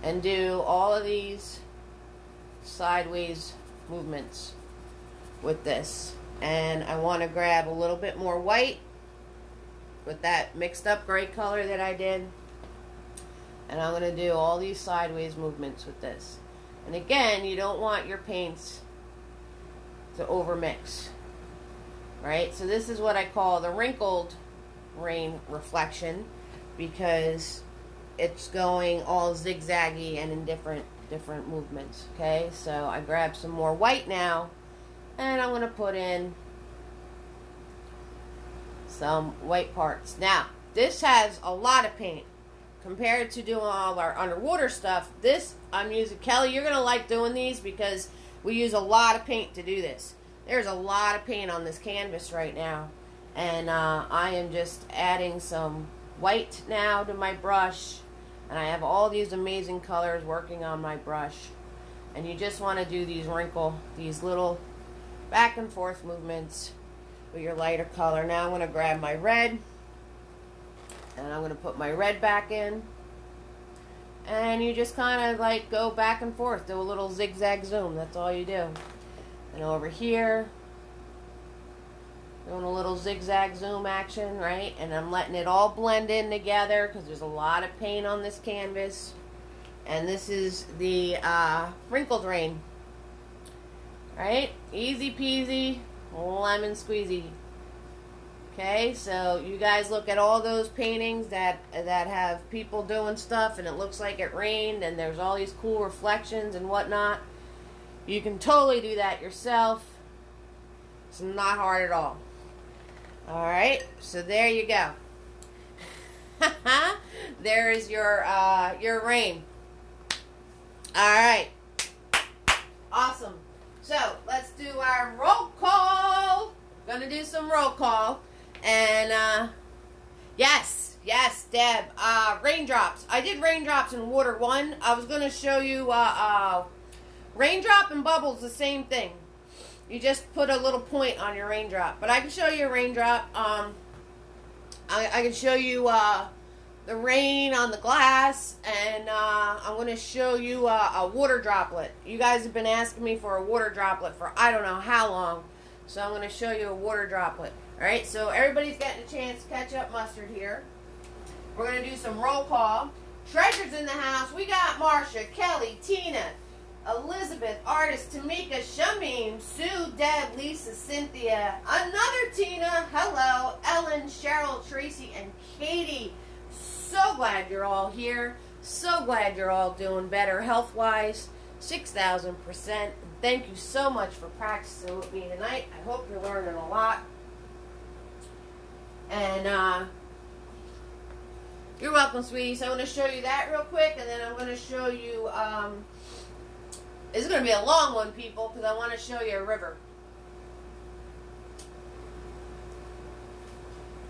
and do all of these sideways movements with this. And I want to grab a little bit more white with that mixed up gray color that I did. And I'm going to do all these sideways movements with this. And again, you don't want your paints to overmix. Right? So this is what I call the wrinkled rain reflection, because it's going all zigzaggy and in different movements. Okay? So I grab some more white now, and I'm going to put in some white parts. Now, this has a lot of paint. Compared to doing all our underwater stuff, this I'm using, Kelly, you're going to like doing these because we use a lot of paint to do this. There's a lot of paint on this canvas right now. And I am just adding some white now to my brush. And I have all these amazing colors working on my brush. And you just want to do these these little back and forth movements with your lighter color. Now I'm going to grab my red. And I'm going to put my red back in. And you just kind of like go back and forth. Do a little zigzag zoom. That's all you do. And over here, doing a little zigzag zoom action, right? And I'm letting it all blend in together because there's a lot of paint on this canvas. And this is the wrinkled rain. Right? Easy peasy, lemon squeezy. Okay, so you guys look at all those paintings that have people doing stuff and it looks like it rained and there's all these cool reflections and whatnot. You can totally do that yourself. It's not hard at all. Alright, so there you go. There is your rain. Alright. Awesome. So, let's do our roll call. Gonna do some roll call. And, yes, Deb, raindrops. I did raindrops in water 1. I was going to show you, raindrop and bubbles, the same thing. You just put a little point on your raindrop. But I can show you a raindrop. I can show you, the rain on the glass. And, I'm going to show you a water droplet. You guys have been asking me for a water droplet for I don't know how long. So I'm going to show you a water droplet. Alright, so everybody's getting a chance to catch up mustard here. We're going to do some roll call. Treasures in the house. We got Marcia, Kelly, Tina, Elizabeth, Artist, Tamika, Shamim, Sue, Deb, Lisa, Cynthia, another Tina, hello, Ellen, Cheryl, Tracy, and Katie. So glad you're all here. So glad you're all doing better health-wise. 6,000%. Thank you so much for practicing with me tonight. I hope you're learning a lot. And, you're welcome, sweetie. So I'm going to show you that real quick, and then I'm going to show you, this is going to be a long one, people, because I want to show you a river.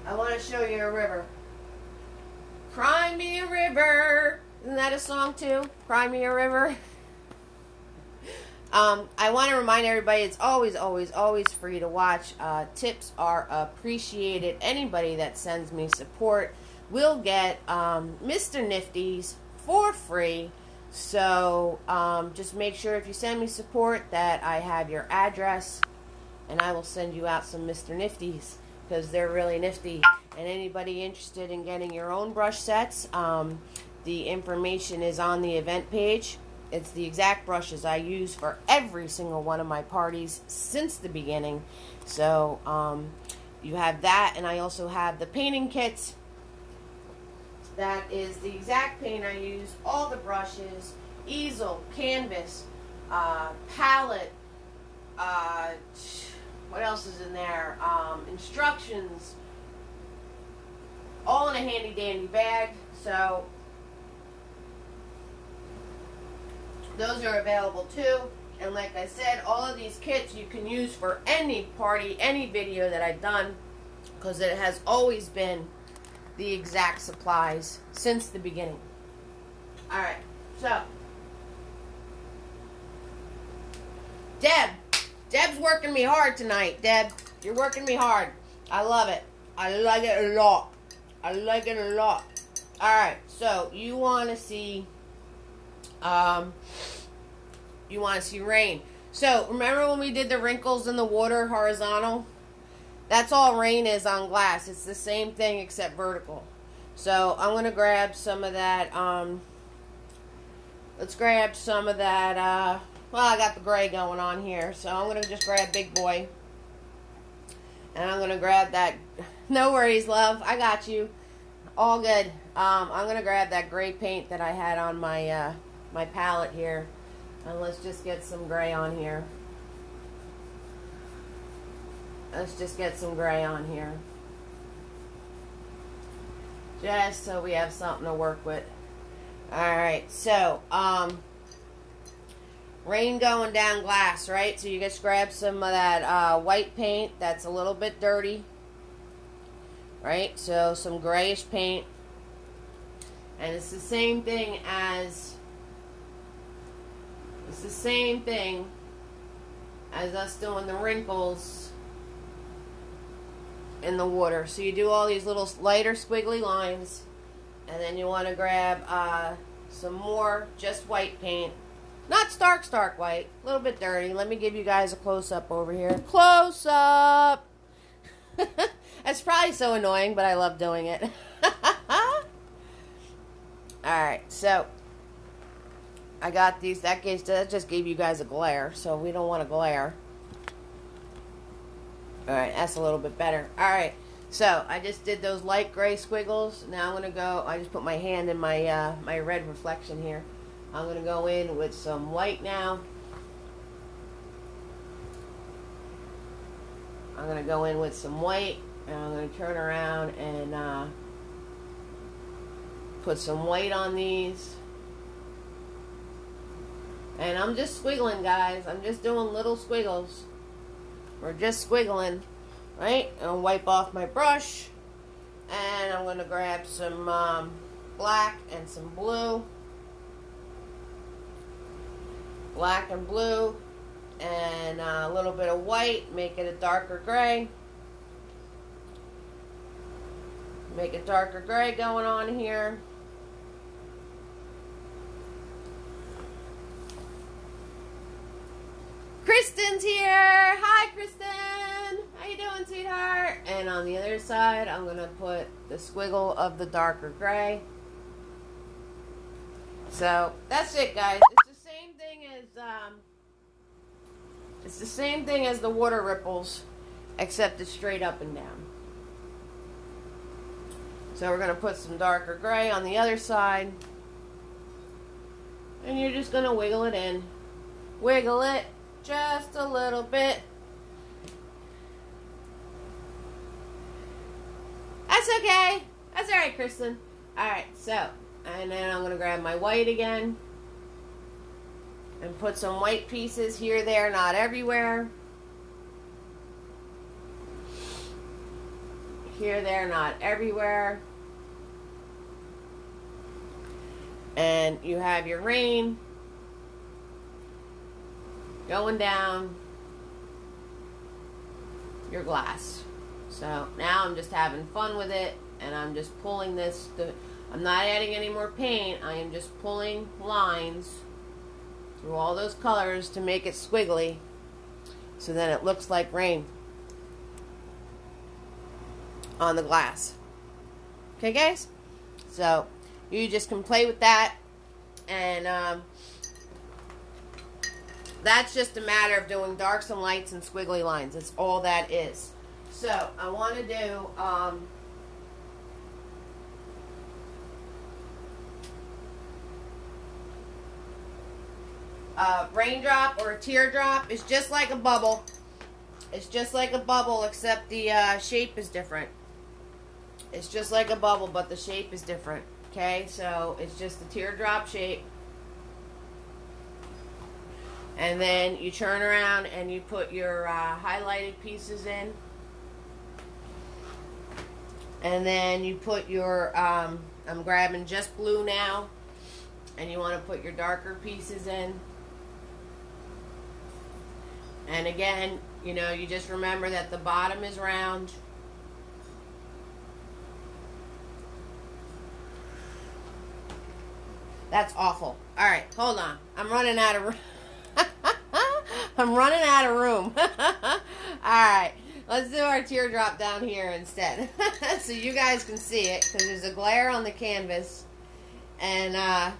I want to show you a river. Cry me a river. Isn't that a song, too? Cry me a river. I want to remind everybody it's always free to watch. Tips are appreciated. Anybody that sends me support will get Mr. Nifties for free. So just make sure if you send me support that I have your address, and I will send you out some Mr. Nifties because they're really nifty. And anybody interested in getting your own brush sets, the information is on the event page. It's the exact brushes I use for every single one of my parties since the beginning. So, you have that, and I also have the painting kits. That is the exact paint I use, all the brushes, easel, canvas, palette, what else is in there? Instructions, all in a handy dandy bag. So, those are available too. And like I said, all of these kits you can use for any party, any video that I've done, because it has always been the exact supplies since the beginning. Alright, so Deb's working me hard tonight. Deb, you're working me hard. I love it. I like it a lot. I like it a lot. Alright, so you want to see rain. So, remember when we did the wrinkles in the water horizontal? That's all rain is on glass. It's the same thing except vertical. So, I'm going to grab some of that, let's grab some of that, well, I got the gray going on here. So, I'm going to just grab Big Boy. And I'm going to grab that, no worries, love, I got you. All good. I'm going to grab that gray paint that I had on my, my palette here. And let's just get some gray on here. Let's just get some gray on here. Just so we have something to work with. Alright, so, rain going down glass, right? So you just grab some of that white paint that's a little bit dirty. Right? So some grayish paint. And it's the same thing as us doing the wrinkles in the water. So you do all these little lighter squiggly lines, and then you want to grab some more just white paint. Not stark white, a little bit dirty. Let me give you guys a close-up over here. Close-up! That's probably so annoying, but I love doing it. Alright, so I got these. That just gave you guys a glare, so we don't want a glare. Alright, that's a little bit better. Alright, so I just did those light gray squiggles. Now I'm going to go, I just put my hand in my, my red reflection here. I'm going to go in with some white now. I'm going to go in with some white, and I'm going to turn around and put some white on these. And I'm just squiggling, guys. I'm just doing little squiggles. We're just squiggling, right? And I'll wipe off my brush. And I'm going to grab some black and some blue. Black and blue. And a little bit of white. Make it a darker gray. Make a darker gray going on here. Kristen's here. Hi, Kristen. How you doing, sweetheart? And on the other side, I'm going to put the squiggle of the darker gray. So, that's it, guys. It's the same thing as the water ripples, except it's straight up and down. So we're going to put some darker gray on the other side. And you're just going to wiggle it in. Wiggle it just a little bit. That's okay. That's alright, Kristen. Alright, so, and then I'm going to grab my white again. And put some white pieces here, there, not everywhere. Here, there, not everywhere. And you have your rain going down your glass. So now I'm just having fun with it, and I'm just pulling this. I'm not adding any more paint. I am just pulling lines through all those colors to make it squiggly, so then it looks like rain on the glass. Okay, guys? So you just can play with that, and that's just a matter of doing darks and lights and squiggly lines. That's all that is. So I want to do raindrop or a teardrop. Is just like a bubble. It's just like a bubble, except the shape is different. It's just like a bubble, but the shape is different. Okay, so it's just the teardrop shape. And then you turn around and you put your highlighted pieces in. And then you put your, I'm grabbing just blue now. And you want to put your darker pieces in. And again, you know, you just remember that the bottom is round. That's awful. Alright, hold on. I'm running out of I'm running out of room. Alright, let's do our teardrop down here instead. So you guys can see it, because there's a glare on the canvas. And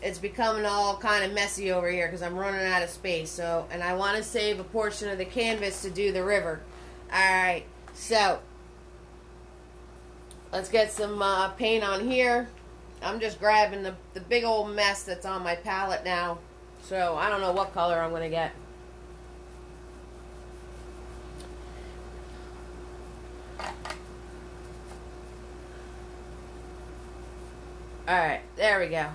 it's becoming all kind of messy over here because I'm running out of space. So, and I want to save a portion of the canvas to do the river. Alright, so let's get some paint on here. I'm just grabbing the big old mess that's on my palette now. So I don't know what color I'm going to get. Alright, there we go.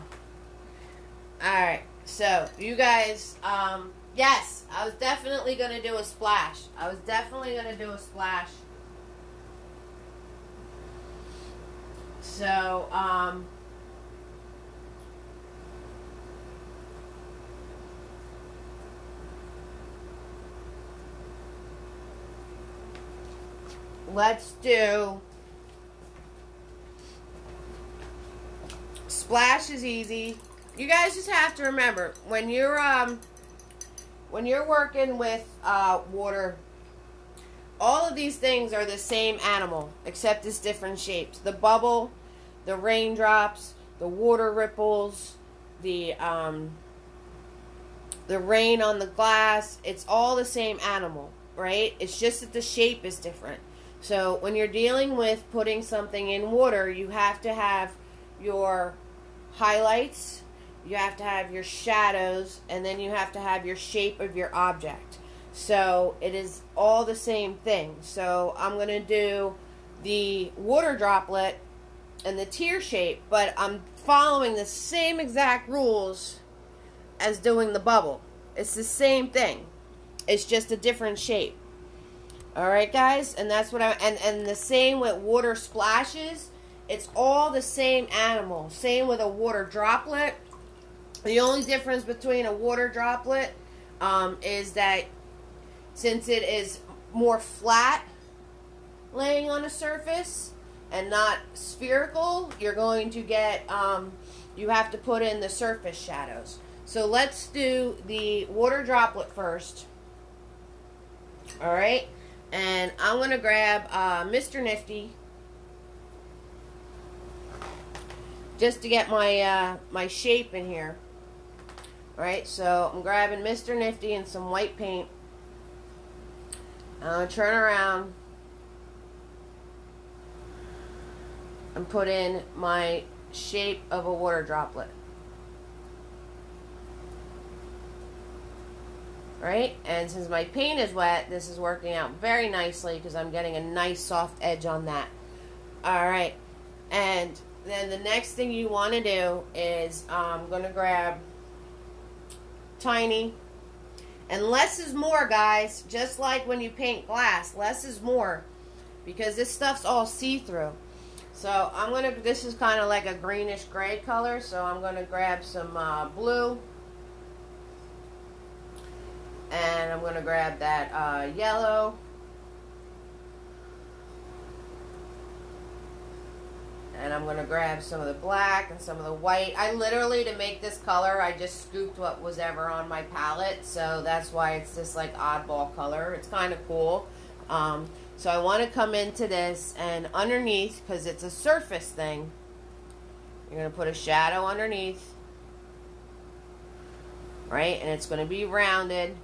Alright, so you guys, yes, I was definitely going to do a splash. So, let's do, splash is easy. You guys just have to remember, when you're working with water, all of these things are the same animal, except it's different shapes. The bubble, the raindrops, the water ripples, the rain on the glass, it's all the same animal, right? It's just that the shape is different. So when you're dealing with putting something in water, you have to have your highlights, you have to have your shadows, and then you have to have your shape of your object. So it is all the same thing. So I'm going to do the water droplet and the tear shape, but I'm following the same exact rules as doing the bubble. It's the same thing. It's just a different shape. Alright guys, and that's what and the same with water splashes. It's all the same animal. Same with a water droplet. The only difference between a water droplet is that since it is more flat laying on a surface and not spherical, you're going to get, you have to put in the surface shadows. So let's do the water droplet first. Alright, and I'm going to grab Mr. Nifty just to get my my shape in here. Alright, so I'm grabbing Mr. Nifty and some white paint. I'm going to turn around and put in my shape of a water droplet. Right? And since my paint is wet, this is working out very nicely because I'm getting a nice soft edge on that. Alright, and then the next thing you want to do is I'm going to grab tiny, and less is more, guys. Just like when you paint glass, less is more, because this stuff's all see-through. So I'm going to, this is kind of like a greenish gray color, so I'm going to grab some blue. And I'm going to grab that yellow. And I'm going to grab some of the black and some of the white. I literally, to make this color, I just scooped what was ever on my palette. So that's why it's this like oddball color. It's kind of cool. So I want to come into this, and underneath, because it's a surface thing, you're going to put a shadow underneath. Right? And it's going to be rounded.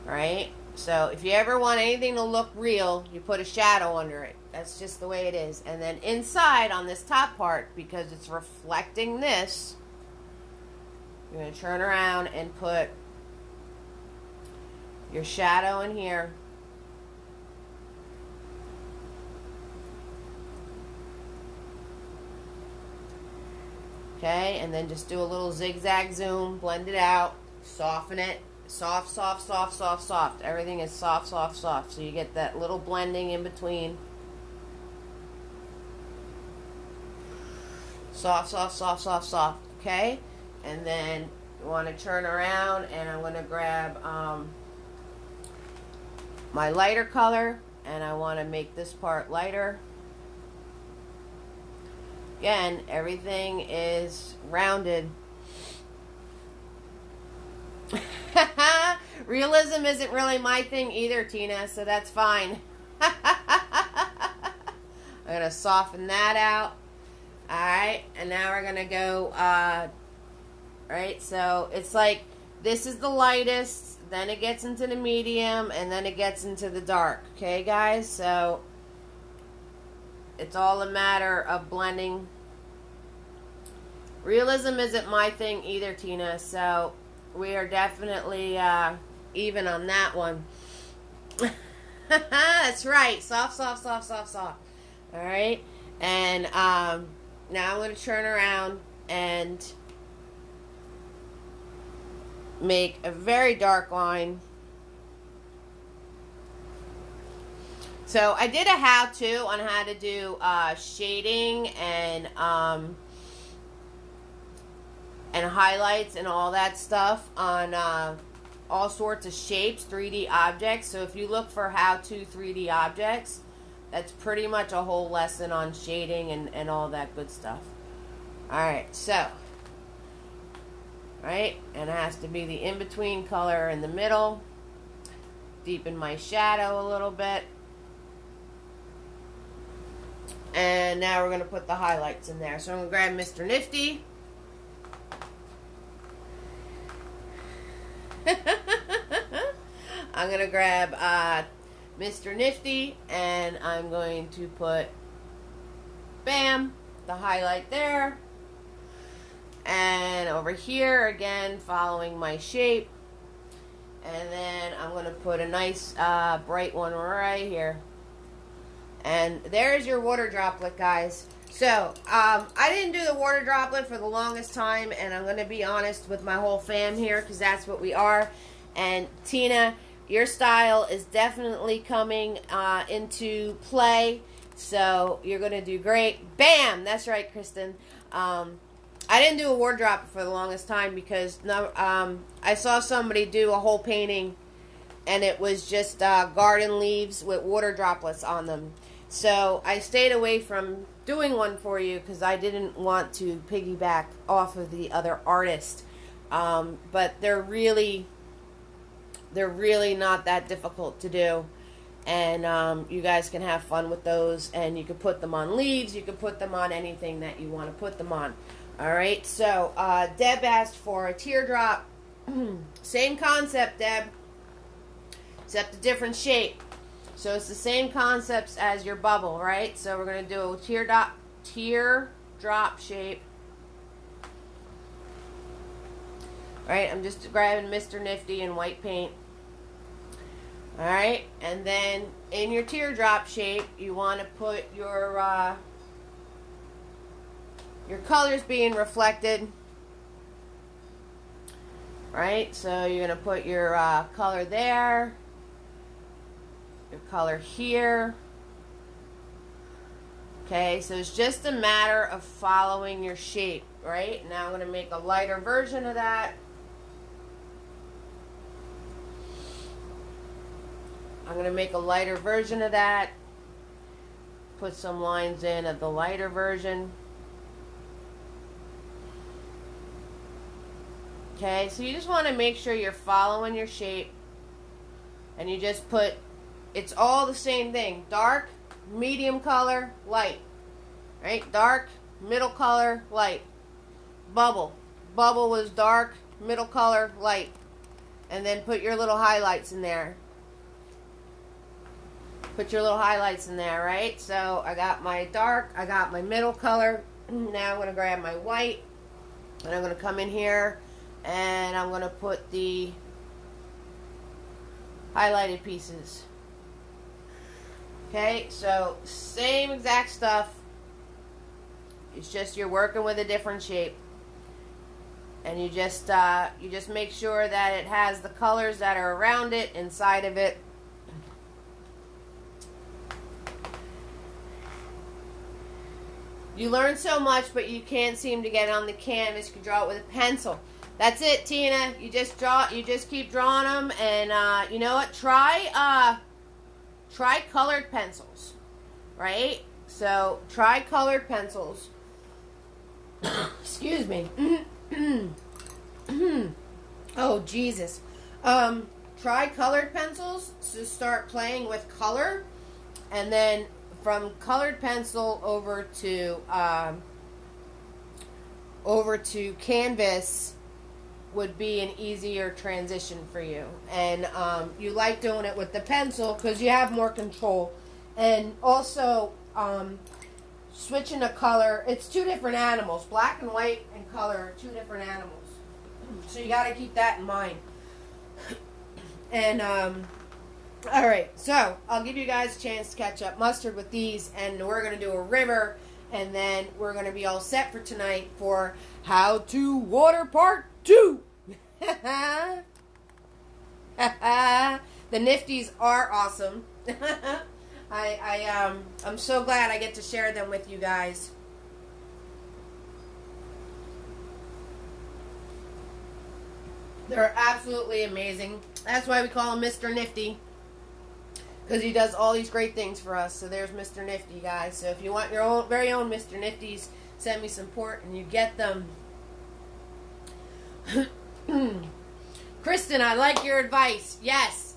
Right? So if you ever want anything to look real, you put a shadow under it. That's just the way it is. And then inside on this top part, because it's reflecting this, you're going to turn around and put your shadow in here. Okay, and then just do a little zigzag zoom, blend it out, soften it. Soft, soft, soft, soft, soft. Everything is soft, soft, soft. So you get that little blending in between. Soft, soft, soft, soft, soft. Okay? And then you want to turn around, and I'm going to grab my lighter color, and I want to make this part lighter. Again, everything is rounded. Realism isn't really my thing either, Tina, so that's fine. I'm going to soften that out. Alright, and now we're going to go, right, so it's like, this is the lightest, then it gets into the medium, and then it gets into the dark. Okay, guys? So, it's all a matter of blending. Realism isn't my thing either, Tina, so we are definitely even on that one. That's right. Soft, soft, soft, soft, soft. Alright? And now I'm going to turn around and make a very dark line. So I did a how-to on how to do shading and highlights and all that stuff on all sorts of shapes, 3D objects. So if you look for how-to 3D objects, that's pretty much a whole lesson on shading and all that good stuff. Alright, so, right, and it has to be the in-between color in the middle. Deepen my shadow a little bit. And now we're going to put the highlights in there. So I'm going to grab Mr. Nifty. I'm going to grab Mr. Nifty, and I'm going to put, bam, the highlight there. And over here, again, following my shape. And then I'm going to put a nice bright one right here. And there's your water droplet, guys. So, I didn't do the water droplet for the longest time, and I'm going to be honest with my whole fam here, because that's what we are. And Tina, your style is definitely coming into play, so you're going to do great. Bam! That's right, Kristen. I didn't do a water droplet for the longest time because I saw somebody do a whole painting, and it was just garden leaves with water droplets on them. So I stayed away from doing one for you because I didn't want to piggyback off of the other artist. But they're really not that difficult to do. And you guys can have fun with those. And you can put them on leaves. You can put them on anything that you want to put them on. Alright, so Deb asked for a teardrop. Same concept, Deb. Except a different shape. So it's the same concepts as your bubble, right? So we're going to do a teardrop shape. Alright, I'm just grabbing Mr. Nifty in white paint. Alright, and then in your teardrop shape, you want to put your colors being reflected. Right, so you're going to put your color there. Your color here. Okay, so it's just a matter of following your shape, right? Now I'm going to make a lighter version of that. I'm going to make a lighter version of that. Put some lines in of the lighter version. Okay, so you just want to make sure you're following your shape. And you just put, it's all the same thing. Dark, medium color, light. Right? Dark, middle color, light. Bubble. Bubble was dark, middle color, light. And then put your little highlights in there. Put your little highlights in there, right? So I got my dark, I got my middle color. Now I'm going to grab my white. And I'm going to come in here. And I'm going to put the highlighted pieces. Okay, so same exact stuff. It's just you're working with a different shape. And you just make sure that it has the colors that are around it, inside of it. You learn so much, but you can't seem to get it on the canvas. You can draw it with a pencil. That's it, Tina. You just draw. You just keep drawing them, and you know what? Try colored pencils, right? So try colored pencils. Excuse me. Oh, Jesus. Try colored pencils to start playing with color, and then from colored pencil over to canvas would be an easier transition for you. And you like doing it with the pencil because you have more control. And also switching to color, it's two different animals. Black and white and color are two different animals. So you got to keep that in mind. And all right, so I'll give you guys a chance to catch up mustard with these, and we're going to do a river, and then we're going to be all set for tonight for How to Water Part 2. The nifties are awesome. I'm so glad I get to share them with you guys. They're absolutely amazing. That's why we call him Mr. Nifty, because he does all these great things for us. So there's Mr. Nifty, guys. So if you want your own very own Mr. Nifties, send me some support and you get them. Kristen, I like your advice. Yes,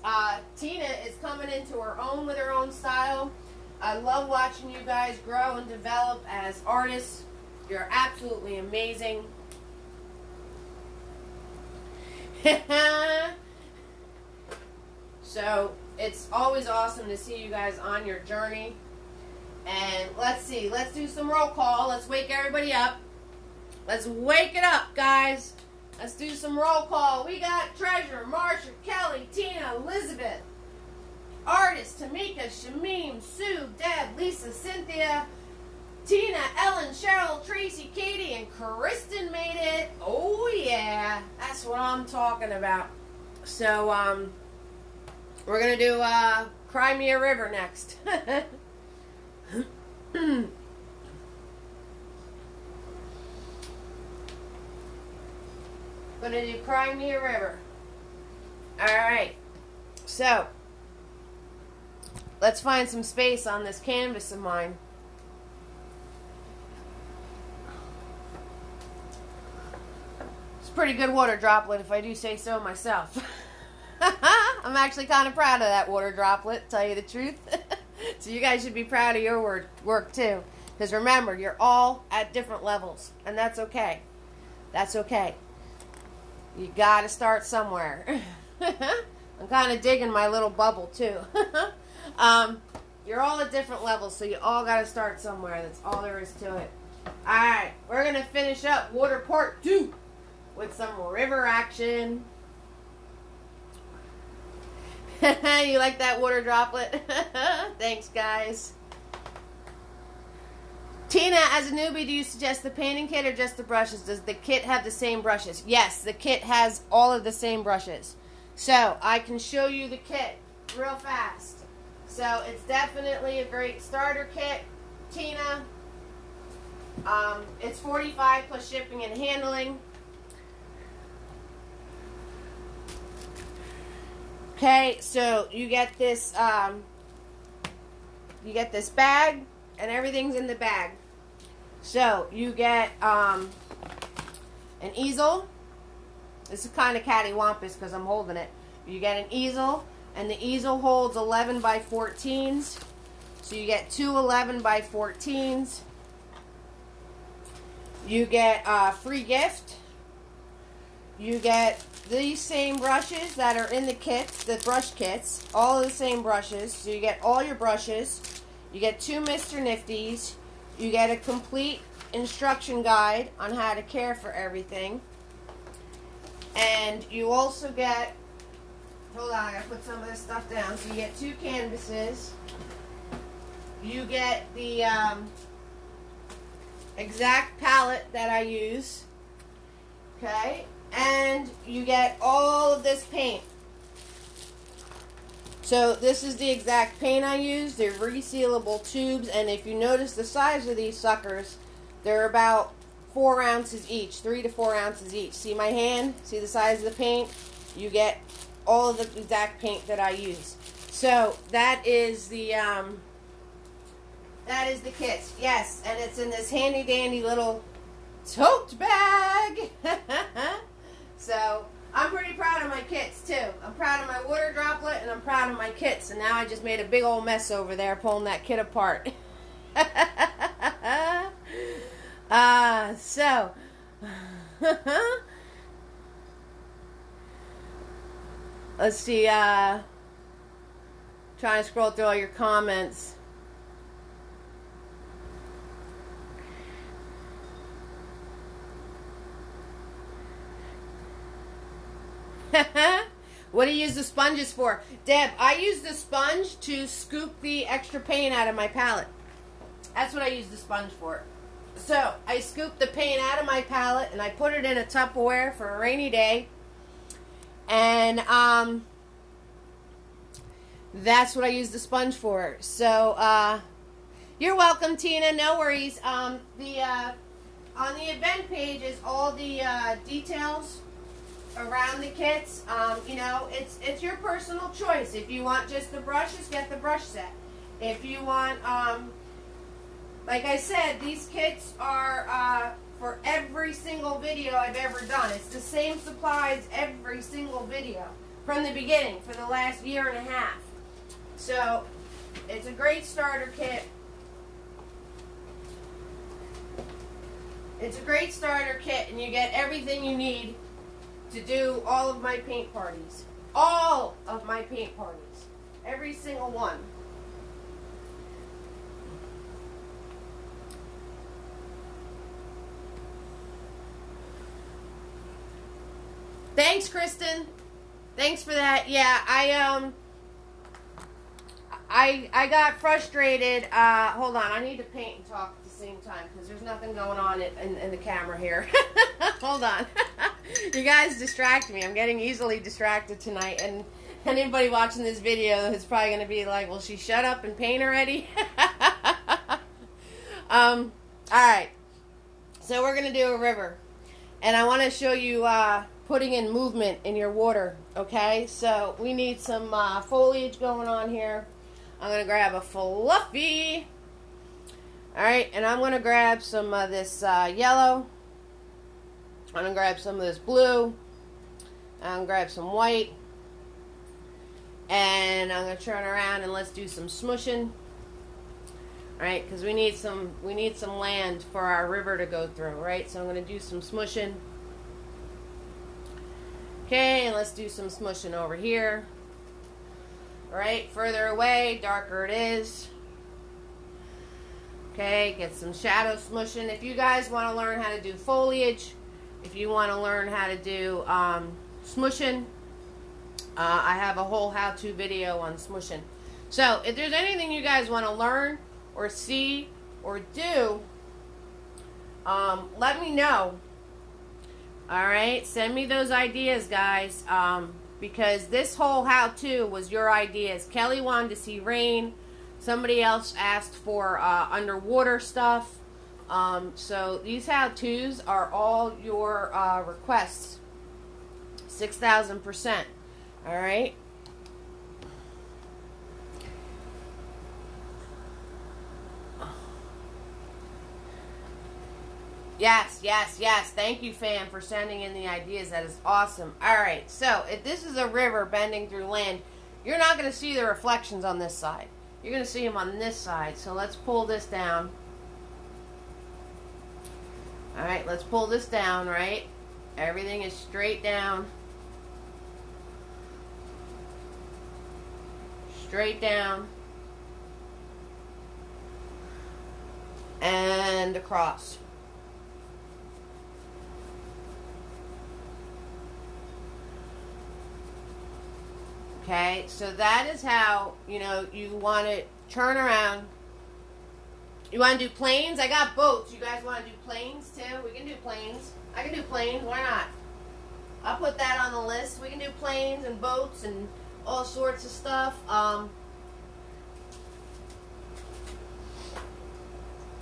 Tina is coming into her own with her own style. I love watching you guys grow and develop as artists. You're absolutely amazing. So it's always awesome to see you guys on your journey. And let's see, let's do some roll call. Let's wake everybody up. Let's wake it up, guys. Let's do some roll call. We got Treasure, Marsha, Kelly, Tina, Elizabeth, Artist, Tamika, Shamim, Sue, Deb, Lisa, Cynthia, Tina, Ellen, Cheryl, Tracy, Katie, and Kristen made it. Oh yeah, that's what I'm talking about. So we're gonna do Cry Me a River next. Gonna do Cry Me a River. Alright, so let's find some space on this canvas of mine. It's a pretty good water droplet, if I do say so myself. I'm actually kind of proud of that water droplet, to tell you the truth. So you guys should be proud of your work too. Because remember, you're all at different levels. And that's okay. That's okay. You gotta start somewhere. I'm kind of digging my little bubble too. You're all at different levels, so you all gotta start somewhere. That's all there is to it. Alright, we're gonna finish up Water Part 2 with some river action. You like that water droplet? Thanks, guys. Tina, as a newbie, do you suggest the painting kit or just the brushes? Does the kit have the same brushes? Yes, the kit has all of the same brushes. So, I can show you the kit real fast. So, it's definitely a great starter kit. Tina, it's $45 plus shipping and handling. Okay, so you get this bag, and everything's in the bag. So you get an easel. This is kind of cattywampus because I'm holding it. You get an easel, and the easel holds 11 by 14s. So you get two 11 by 14s. You get a free gift. You get these same brushes that are in the kits, the brush kits, all the same brushes. So you get all your brushes. You get two Mr. Nifties. You get a complete instruction guide on how to care for everything. And you also get, hold on, I gotta put some of this stuff down. So you get two canvases. You get the exact palette that I use. Okay? And you get all of this paint. So this is the exact paint I use. They're resealable tubes, and if you notice the size of these suckers, they're about 4 ounces each, 3 to 4 ounces each. See my hand? See the size of the paint? You get all of the exact paint that I use. So that is the kit. Yes, and it's in this handy dandy little tote bag. So I'm pretty proud of too. I'm proud of my water droplet and I'm proud of my kits. And now I just made a big old mess over there pulling that kit apart. So let's see, trying to scroll through all your comments. What do you use the sponges for? Deb, I use the sponge to scoop the extra paint out of my palette. That's what I use the sponge for. So, I scoop the paint out of my palette and I put it in a Tupperware for a rainy day. And, that's what I use the sponge for. So, you're welcome, Tina. No worries. On the event page is all the, details around the kits. You know, it's your personal choice. If you want just the brushes, get the brush set. If you want, like I said, these kits are for every single video I've ever done. It's the same supplies every single video from the beginning for the last year and a half. So it's a great starter kit. It's a great starter kit, and you get everything you need to do all of my paint parties. All of my paint parties. Every single one. Thanks, Kristen. Thanks for that. Yeah, I got frustrated. Hold on, I need to paint and talk at the same time because there's nothing going on in the camera here. Hold on. You guys distract me. I'm getting easily distracted tonight, and anybody watching this video is probably going to be like, "Will she shut up and paint already?" All right. So we're going to do a river, and I want to show you putting in movement in your water. Okay, so we need some foliage going on here. I'm going to grab a fluffy. All right, and I'm going to grab some of this yellow. I'm going to grab some of this blue. I'm going to grab some white. And I'm going to turn around and let's do some smushing. All right, because we need some land for our river to go through, right? So I'm going to do some smushing. Okay, and let's do some smushing over here. All right, further away, darker it is. Okay, get some shadow smushing. If you guys want to learn how to do foliage, if you want to learn how to do smushing, I have a whole how-to video on smushing. So, if there's anything you guys want to learn or see or do, let me know. Alright, send me those ideas, guys, because this whole how-to was your ideas. Kelly wanted to see rain. Somebody else asked for underwater stuff. So these how-tos are all your requests. 6,000%. Alright? Yes, yes, yes. Thank you, fam, for sending in the ideas. That is awesome. Alright, so if this is a river bending through land, you're not going to see the reflections on this side. You're going to see them on this side. So let's pull this down. Alright, let's pull this down, right? Everything is straight down. Straight down. And across. Okay, so that is how, you know, you want to turn around. You want to do planes? I got boats. You guys want to do planes too? We can do planes. I can do planes. Why not? I'll put that on the list. We can do planes and boats and all sorts of stuff. As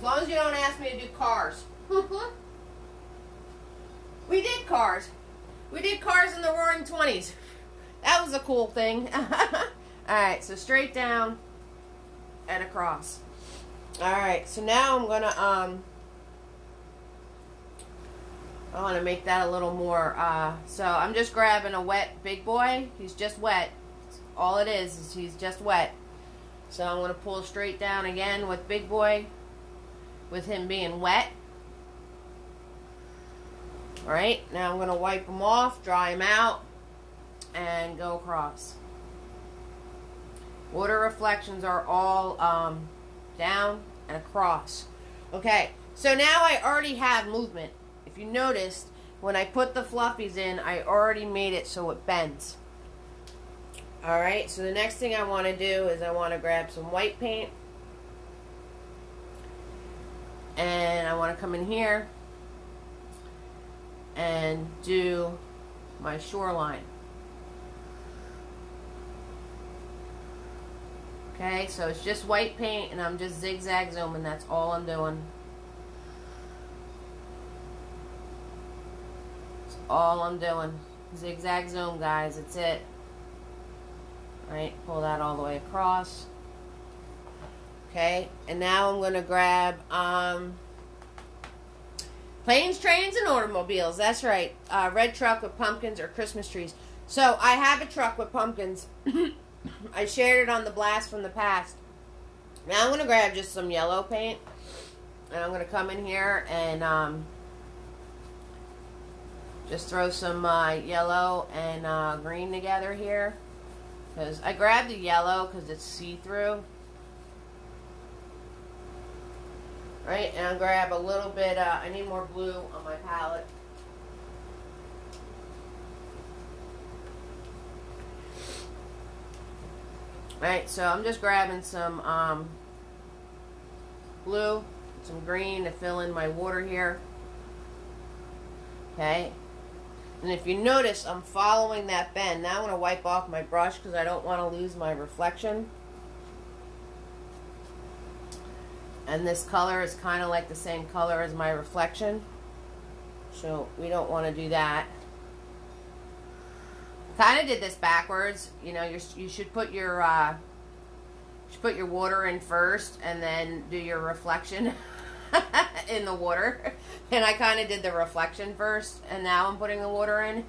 long as you don't ask me to do cars. We did cars. We did cars in the Roaring 20s. That was a cool thing. Alright, so straight down and across. Alright, so now I'm I want to make that a little more, so I'm just grabbing a wet big boy. He's just wet. All it is he's just wet. So I'm going to pull straight down again with big boy, with him being wet. Alright, now I'm going to wipe him off, dry him out, and go across. Water reflections are all down and across. Okay, so now I already have movement. If you noticed, when I put the fluffies in, I already made it so it bends. Alright, so the next thing I want to do is I want to grab some white paint. And I want to come in here and do my shoreline. Okay, so it's just white paint and I'm just zigzag zooming. That's all I'm doing. That's all I'm doing. Zigzag zoom, guys. That's it. Alright, pull that all the way across. Okay, and now I'm going to grab planes, trains, and automobiles. That's right. Red truck with pumpkins or Christmas trees. So I have a truck with pumpkins. I shared it on the blast from the past. Now I'm going to grab just some yellow paint. And I'm going to come in here and just throw some yellow and green together here. Because I grabbed the yellow because it's see-through. Right, and I'll grab a little bit, I need more blue on my palette. Alright, so I'm just grabbing some blue, some green to fill in my water here. Okay. And if you notice, I'm following that bend. Now I'm going to wipe off my brush because I don't want to lose my reflection. And this color is kind of like the same color as my reflection. So we don't want to do that. Kind of did this backwards. You know, you should put your water in first and then do your reflection in the water. And I kind of did the reflection first and now I'm putting the water in.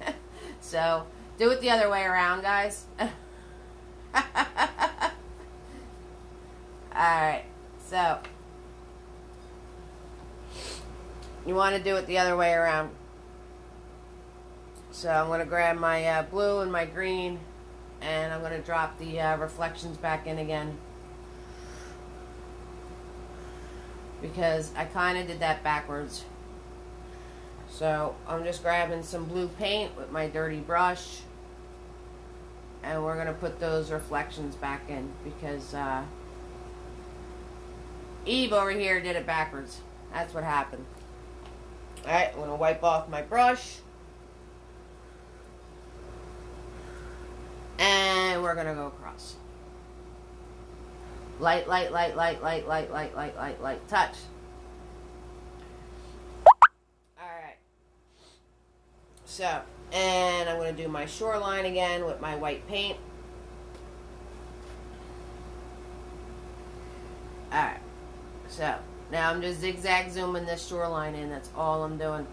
So do it the other way around, guys. Alright, so you want to do it the other way around. So I'm going to grab my blue and my green and I'm going to drop the reflections back in again. Because I kind of did that backwards. So I'm just grabbing some blue paint with my dirty brush. And we're going to put those reflections back in. Because Eve over here did it backwards. That's what happened. Alright, I'm going to wipe off my brush. And we're going to go across. Light, light, light, light, light, light, light, light, light, light, touch. Alright. So, and I'm going to do my shoreline again with my white paint. Alright. So, now I'm just zigzag zooming this shoreline in. That's all I'm doing.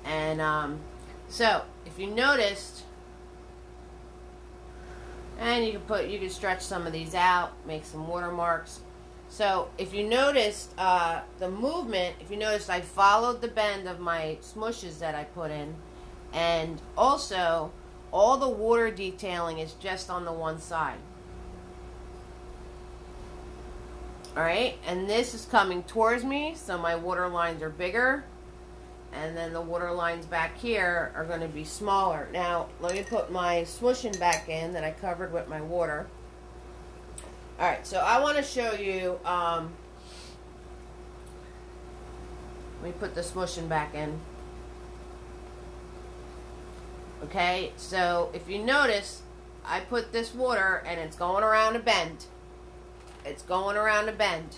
And, so, if you noticed, and you can stretch some of these out, make some watermarks. So if you noticed the movement, if you noticed I followed the bend of my smooshes that I put in, and also all the water detailing is just on the one side. Alright, and this is coming towards me, so my water lines are bigger. And then the water lines back here are going to be smaller. Now, let me put my smooshing back in that I covered with my water. Alright, so I want to show you, let me put the smooshing back in. Okay, so if you notice, I put this water and it's going around a bend. It's going around a bend.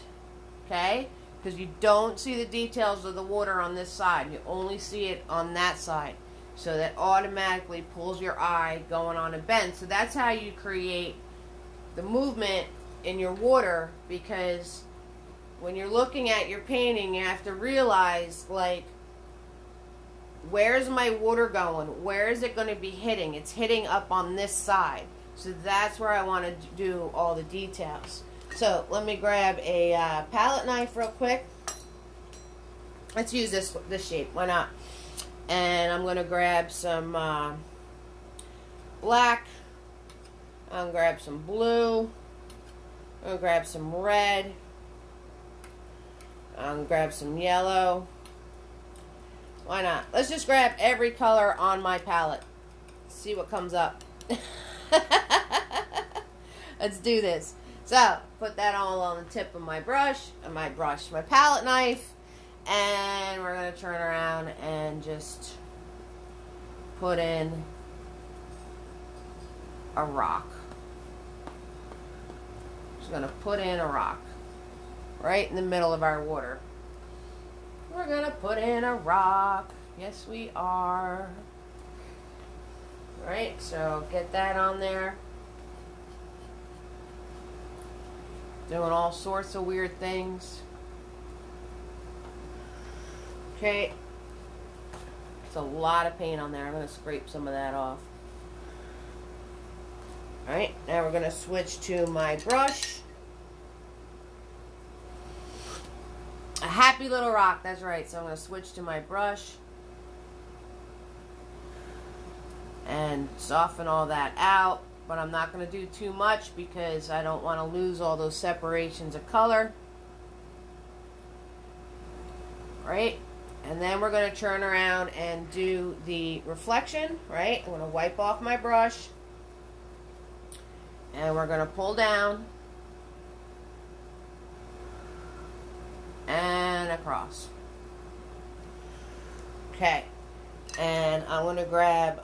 Okay? Because you don't see the details of the water on this side. You only see it on that side. So that automatically pulls your eye going on a bend. So that's how you create the movement in your water. Because when you're looking at your painting, you have to realize, like, where's my water going? Where is it going to be hitting? It's hitting up on this side. So that's where I want to do all the details. So let me grab a palette knife real quick. Let's use this shape. Why not? And I'm going to grab some black. I'm going to grab some blue. I'm going to grab some red. I'm going to grab some yellow. Why not? Let's just grab every color on my palette. See what comes up. Let's do this. So, put that all on the tip of my my palette knife. And we're going to turn around and just put in a rock. Just going to put in a rock right in the middle of our water. We're going to put in a rock. Yes, we are. Right, so get that on there. Doing all sorts of weird things. Okay. It's a lot of paint on there. I'm going to scrape some of that off. Alright, now we're going to switch to my brush. A happy little rock, that's right. So I'm going to switch to my brush. And soften all that out. But I'm not going to do too much because I don't want to lose all those separations of color. Right? And then we're going to turn around and do the reflection, right? I'm going to wipe off my brush. And we're going to pull down. And across. Okay. And I'm going to grab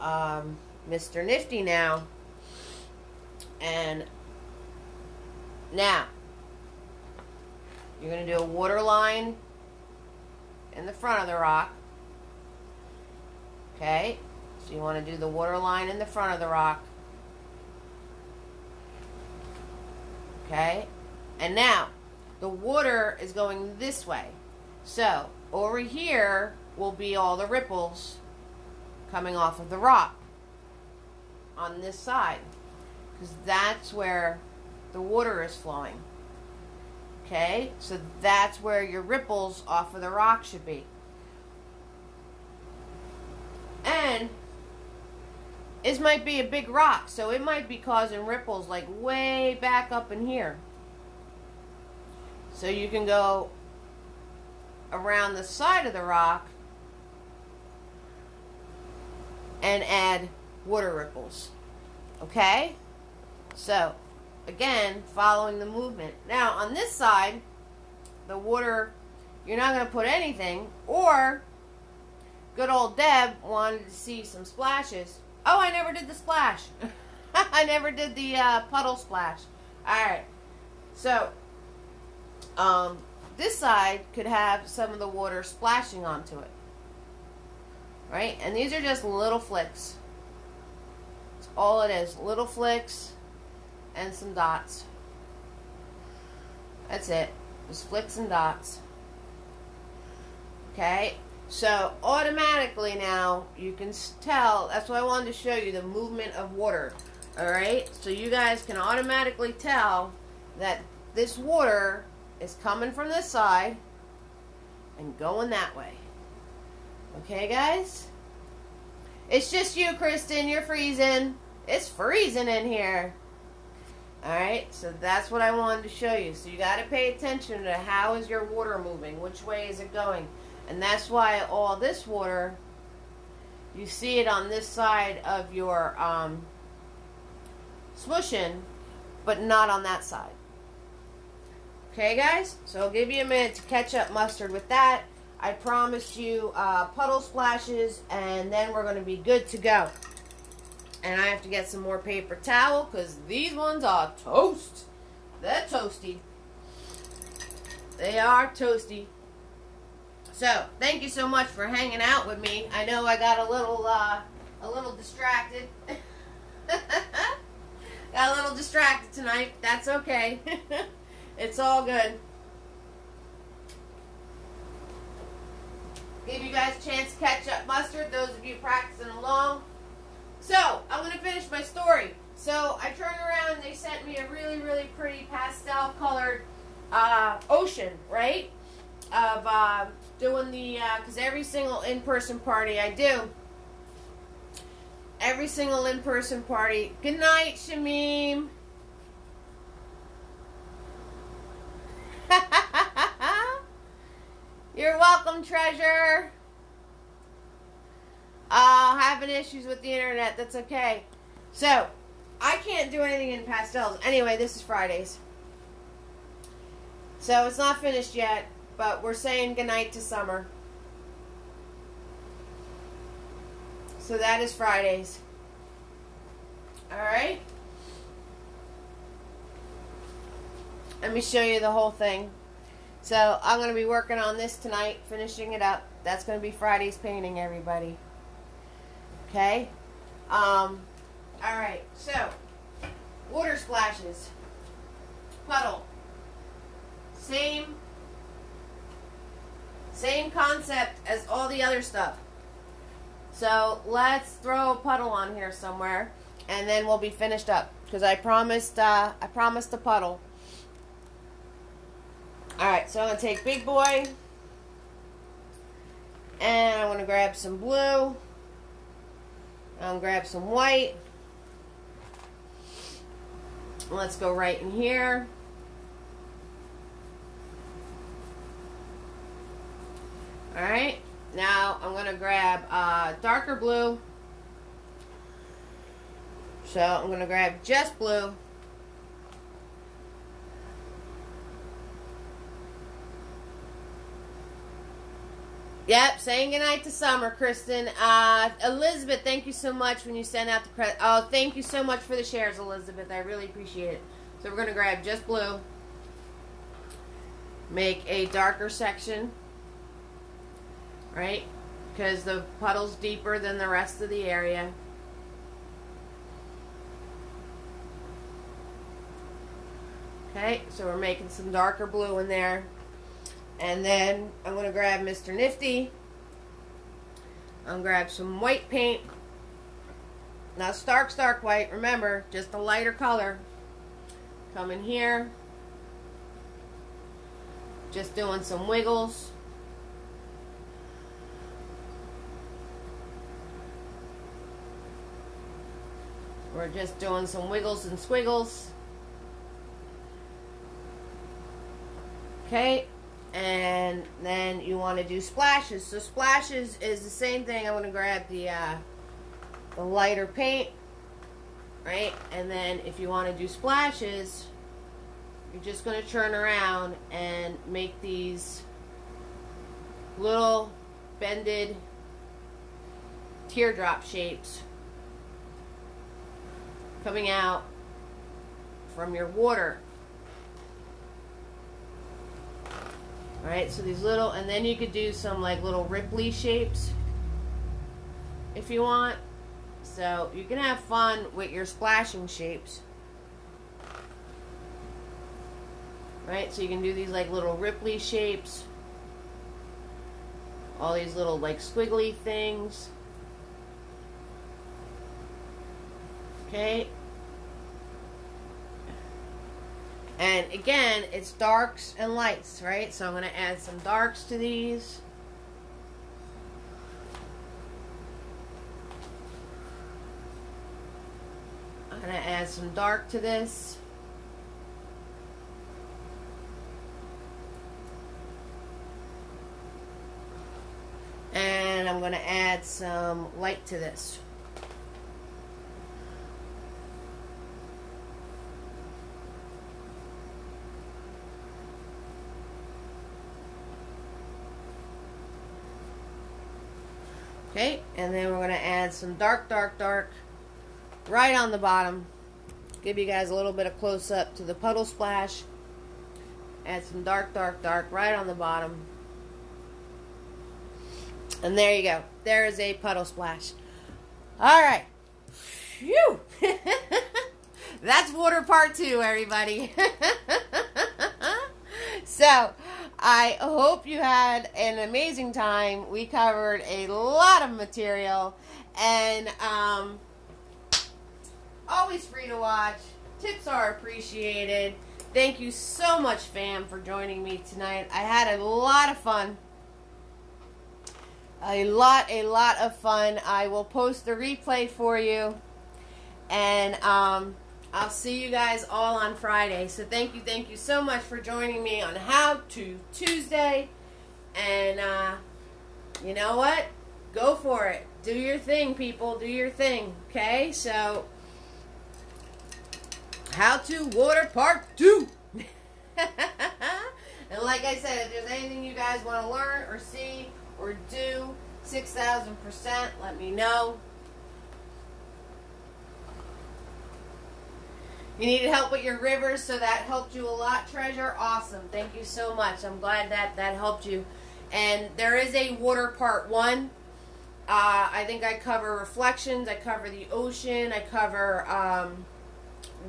Mr. Nifty now. And now, you're going to do a water line in the front of the rock. Okay, so you want to do the water line in the front of the rock. Okay, and now the water is going this way. So over here will be all the ripples coming off of the rock on this side, because that's where the water is flowing. Okay, so that's where your ripples off of the rock should be. And this might be a big rock, so it might be causing ripples like way back up in here. So you can go around the side of the rock and add water ripples. Okay? So, again, following the movement. Now, on this side, the water, you're not going to put anything, or good old Deb wanted to see some splashes. Oh, I never did the splash. I never did the puddle splash. Alright, so, this side could have some of the water splashing onto it. Right? And these are just little flicks. That's all it is. Little flicks and some dots. That's it. Just flicks and dots. Okay? So, automatically now, you can tell, that's why I wanted to show you the movement of water. Alright? So you guys can automatically tell that this water is coming from this side and going that way. Okay, guys? It's just you, Kristen. You're freezing. It's freezing in here. Alright, so that's what I wanted to show you. So you got to pay attention to how is your water moving. Which way is it going? And that's why all this water, you see it on this side of your smooshing, but not on that side. Okay, guys? So I'll give you a minute to catch up mustard with that. I promised you puddle splashes, and then we're going to be good to go. And I have to get some more paper towel, because these ones are toast. They're toasty. They are toasty. So, thank you so much for hanging out with me. I know I got a little distracted. Got a little distracted tonight. That's okay. It's all good. Give you guys a chance to catch up mustard, those of you practicing along. So, I'm going to finish my story. So, I turned around and they sent me a really, really pretty pastel colored ocean, right? Of doing the, because every single in-person party I do, every single in-person party. Good night, Shamim. You're welcome, treasure. Having issues with the internet. That's okay. So, I can't do anything in pastels. Anyway, this is Fridays. So, it's not finished yet, but we're saying goodnight to summer. So, that is Fridays. Alright? Let me show you the whole thing. So, I'm going to be working on this tonight, finishing it up. That's going to be Friday's painting, everybody. Okay? Alright, so, water splashes. Puddle. Same concept as all the other stuff. So, let's throw a puddle on here somewhere, and then we'll be finished up. Because I promised a puddle. Alright, so I'm going to take big boy, and I'm going to grab some blue, I'm going to grab some white, let's go right in here. Alright, now I'm going to grab darker blue, so I'm going to grab just blue. Yep, saying goodnight to summer, Kristen. Elizabeth, thank you so much when you send out the credit. Oh, thank you so much for the shares, Elizabeth. I really appreciate it. So we're going to grab just blue. Make a darker section. Right? Because the puddle's deeper than the rest of the area. Okay, so we're making some darker blue in there. And then I'm going to grab Mr. Nifty. I'm going to grab some white paint. Not stark white. Remember, just a lighter color. Come in here. Just doing some wiggles. We're just doing some wiggles and squiggles. Okay. And then you want to do splashes. So splashes is the same thing. I'm going to grab the lighter paint, right? And then if you want to do splashes, you're just going to turn around and make these little bended teardrop shapes coming out from your water. Alright, so these little, and then you could do some like little Ripley shapes if you want. So you can have fun with your splashing shapes. Right, so you can do these like little Ripley shapes. All these little like squiggly things. Okay. And again, it's darks and lights, right? So I'm going to add some darks to these. I'm going to add some dark to this. And I'm going to add some light to this. Okay, and then we're going to add some dark right on the bottom. Give you guys a little bit of close-up to the puddle splash. Add some dark right on the bottom. And there you go. There is a puddle splash. Alright. Phew! That's water part 2, everybody. So, I hope you had an amazing time. We covered a lot of material, and always free to watch. Tips are appreciated. Thank you so much, fam, for joining me tonight. I had a lot of fun. A lot of fun. I will post the replay for you. And I'll see you guys all on Friday. So thank you so much for joining me on How To Tuesday. And you know what? Go for it. Do your thing, people. Do your thing. Okay? So, How To Water Part 2. And like I said, if there's anything you guys want to learn or see or do, 6,000%, let me know. You needed help with your rivers, so that helped you a lot, Treasure. Awesome. Thank you so much. I'm glad that helped you. And there is a water part 1. I think I cover reflections. I cover the ocean. I cover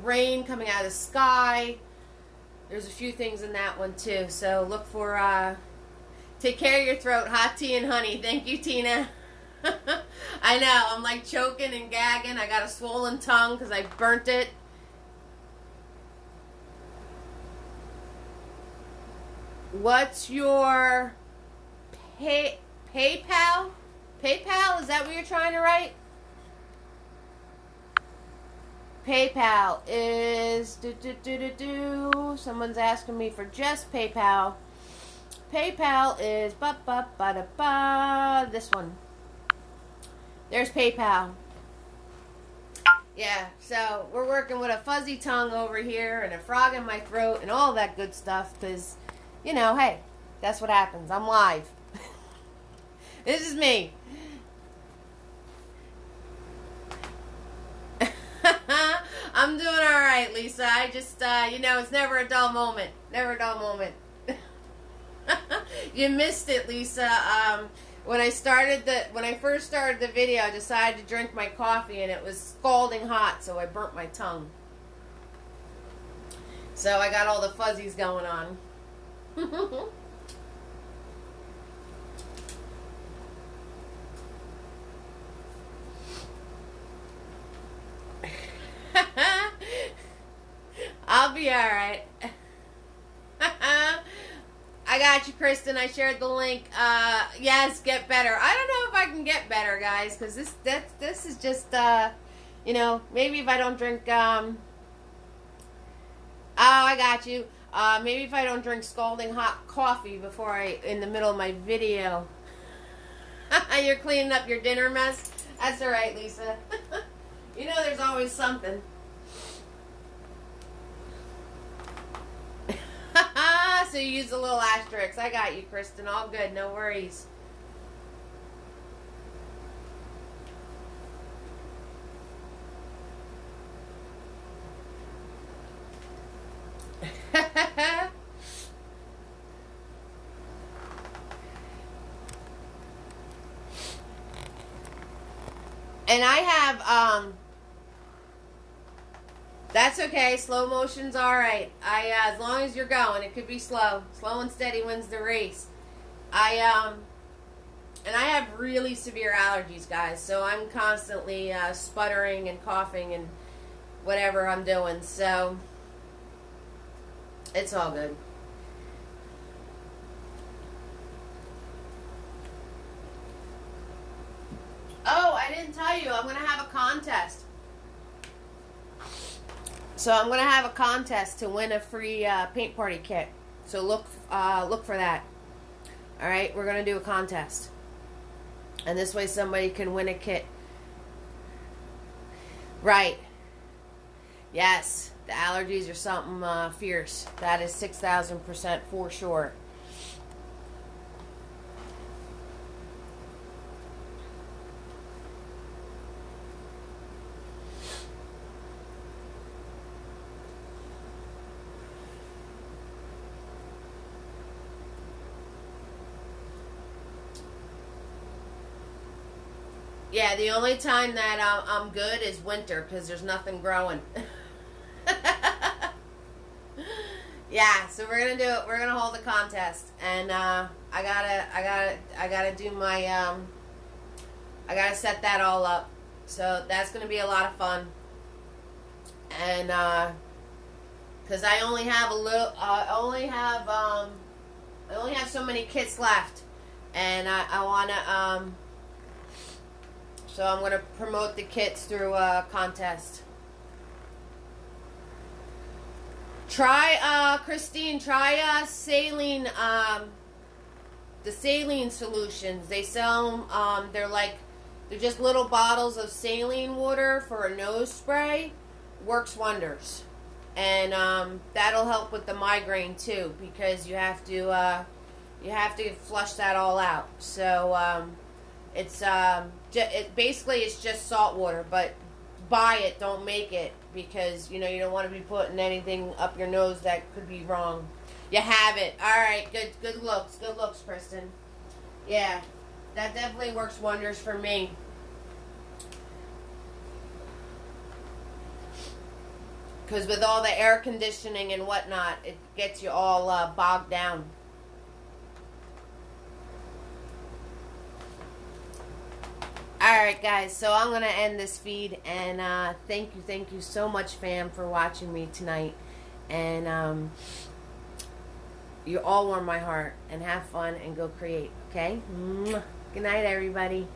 rain coming out of the sky. There's a few things in that one, too. So look for... take care of your throat. Hot tea and honey. Thank you, Tina. I know. I'm like choking and gagging. I got a swollen tongue because I burnt it. What's your PayPal? PayPal? Is that what you're trying to write? PayPal is Someone's asking me for just PayPal. PayPal is this one. There's PayPal. Yeah, so we're working with a fuzzy tongue over here and a frog in my throat and all that good stuff because, you know, hey, that's what happens. I'm live. This is me. I'm doing all right, Lisa. I just, it's never a dull moment. Never a dull moment. You missed it, Lisa. When I first started the video, I decided to drink my coffee, and it was scalding hot, so I burnt my tongue. So I got all the fuzzies going on. I'll be alright. I got you, Kristen. I shared the link. Yes, get better. I don't know if I can get better, guys, because this is just, maybe if I don't drink, oh, I got you. Maybe if I don't drink scalding hot coffee in the middle of my video. You're cleaning up your dinner mess? That's alright, Lisa. You know there's always something. So you use a little asterisk. I got you, Kristen. All good. No worries. And I have, that's okay. Slow motion's all right. As long as you're going, it could be slow. Slow and steady wins the race. And I have really severe allergies, guys. So I'm constantly sputtering and coughing and whatever I'm doing. So it's all good. Oh, I didn't tell you. I'm going to have a contest. So I'm going to have a contest to win a free paint party kit. So look for that. All right, we're going to do a contest. And this way somebody can win a kit. Right. Yes, the allergies are something fierce. That is 6,000% for sure. Yeah, the only time that I'm good is winter because there's nothing growing. Yeah, so we're gonna do it. We're gonna hold a contest, and I gotta do my I gotta set that all up. So that's gonna be a lot of fun, and because I only have a little, I only have so many kits left, and I wanna so I'm gonna promote the kits through a contest. Try, Christine, try, saline, the saline solutions. They sell them, they're just little bottles of saline water for a nose spray. Works wonders. And, that'll help with the migraine too, because you have to flush that all out. So, basically it's just salt water, but buy it, don't make it, because you don't want to be putting anything up your nose that could be wrong. You have it. All right, good looks, Kristen. Yeah, that definitely works wonders for me. Because with all the air conditioning and whatnot, it gets you all bogged down. Alright guys, so I'm going to end this feed, and thank you so much fam for watching me tonight, and you all warm my heart, and have fun and go create, okay? Good night everybody.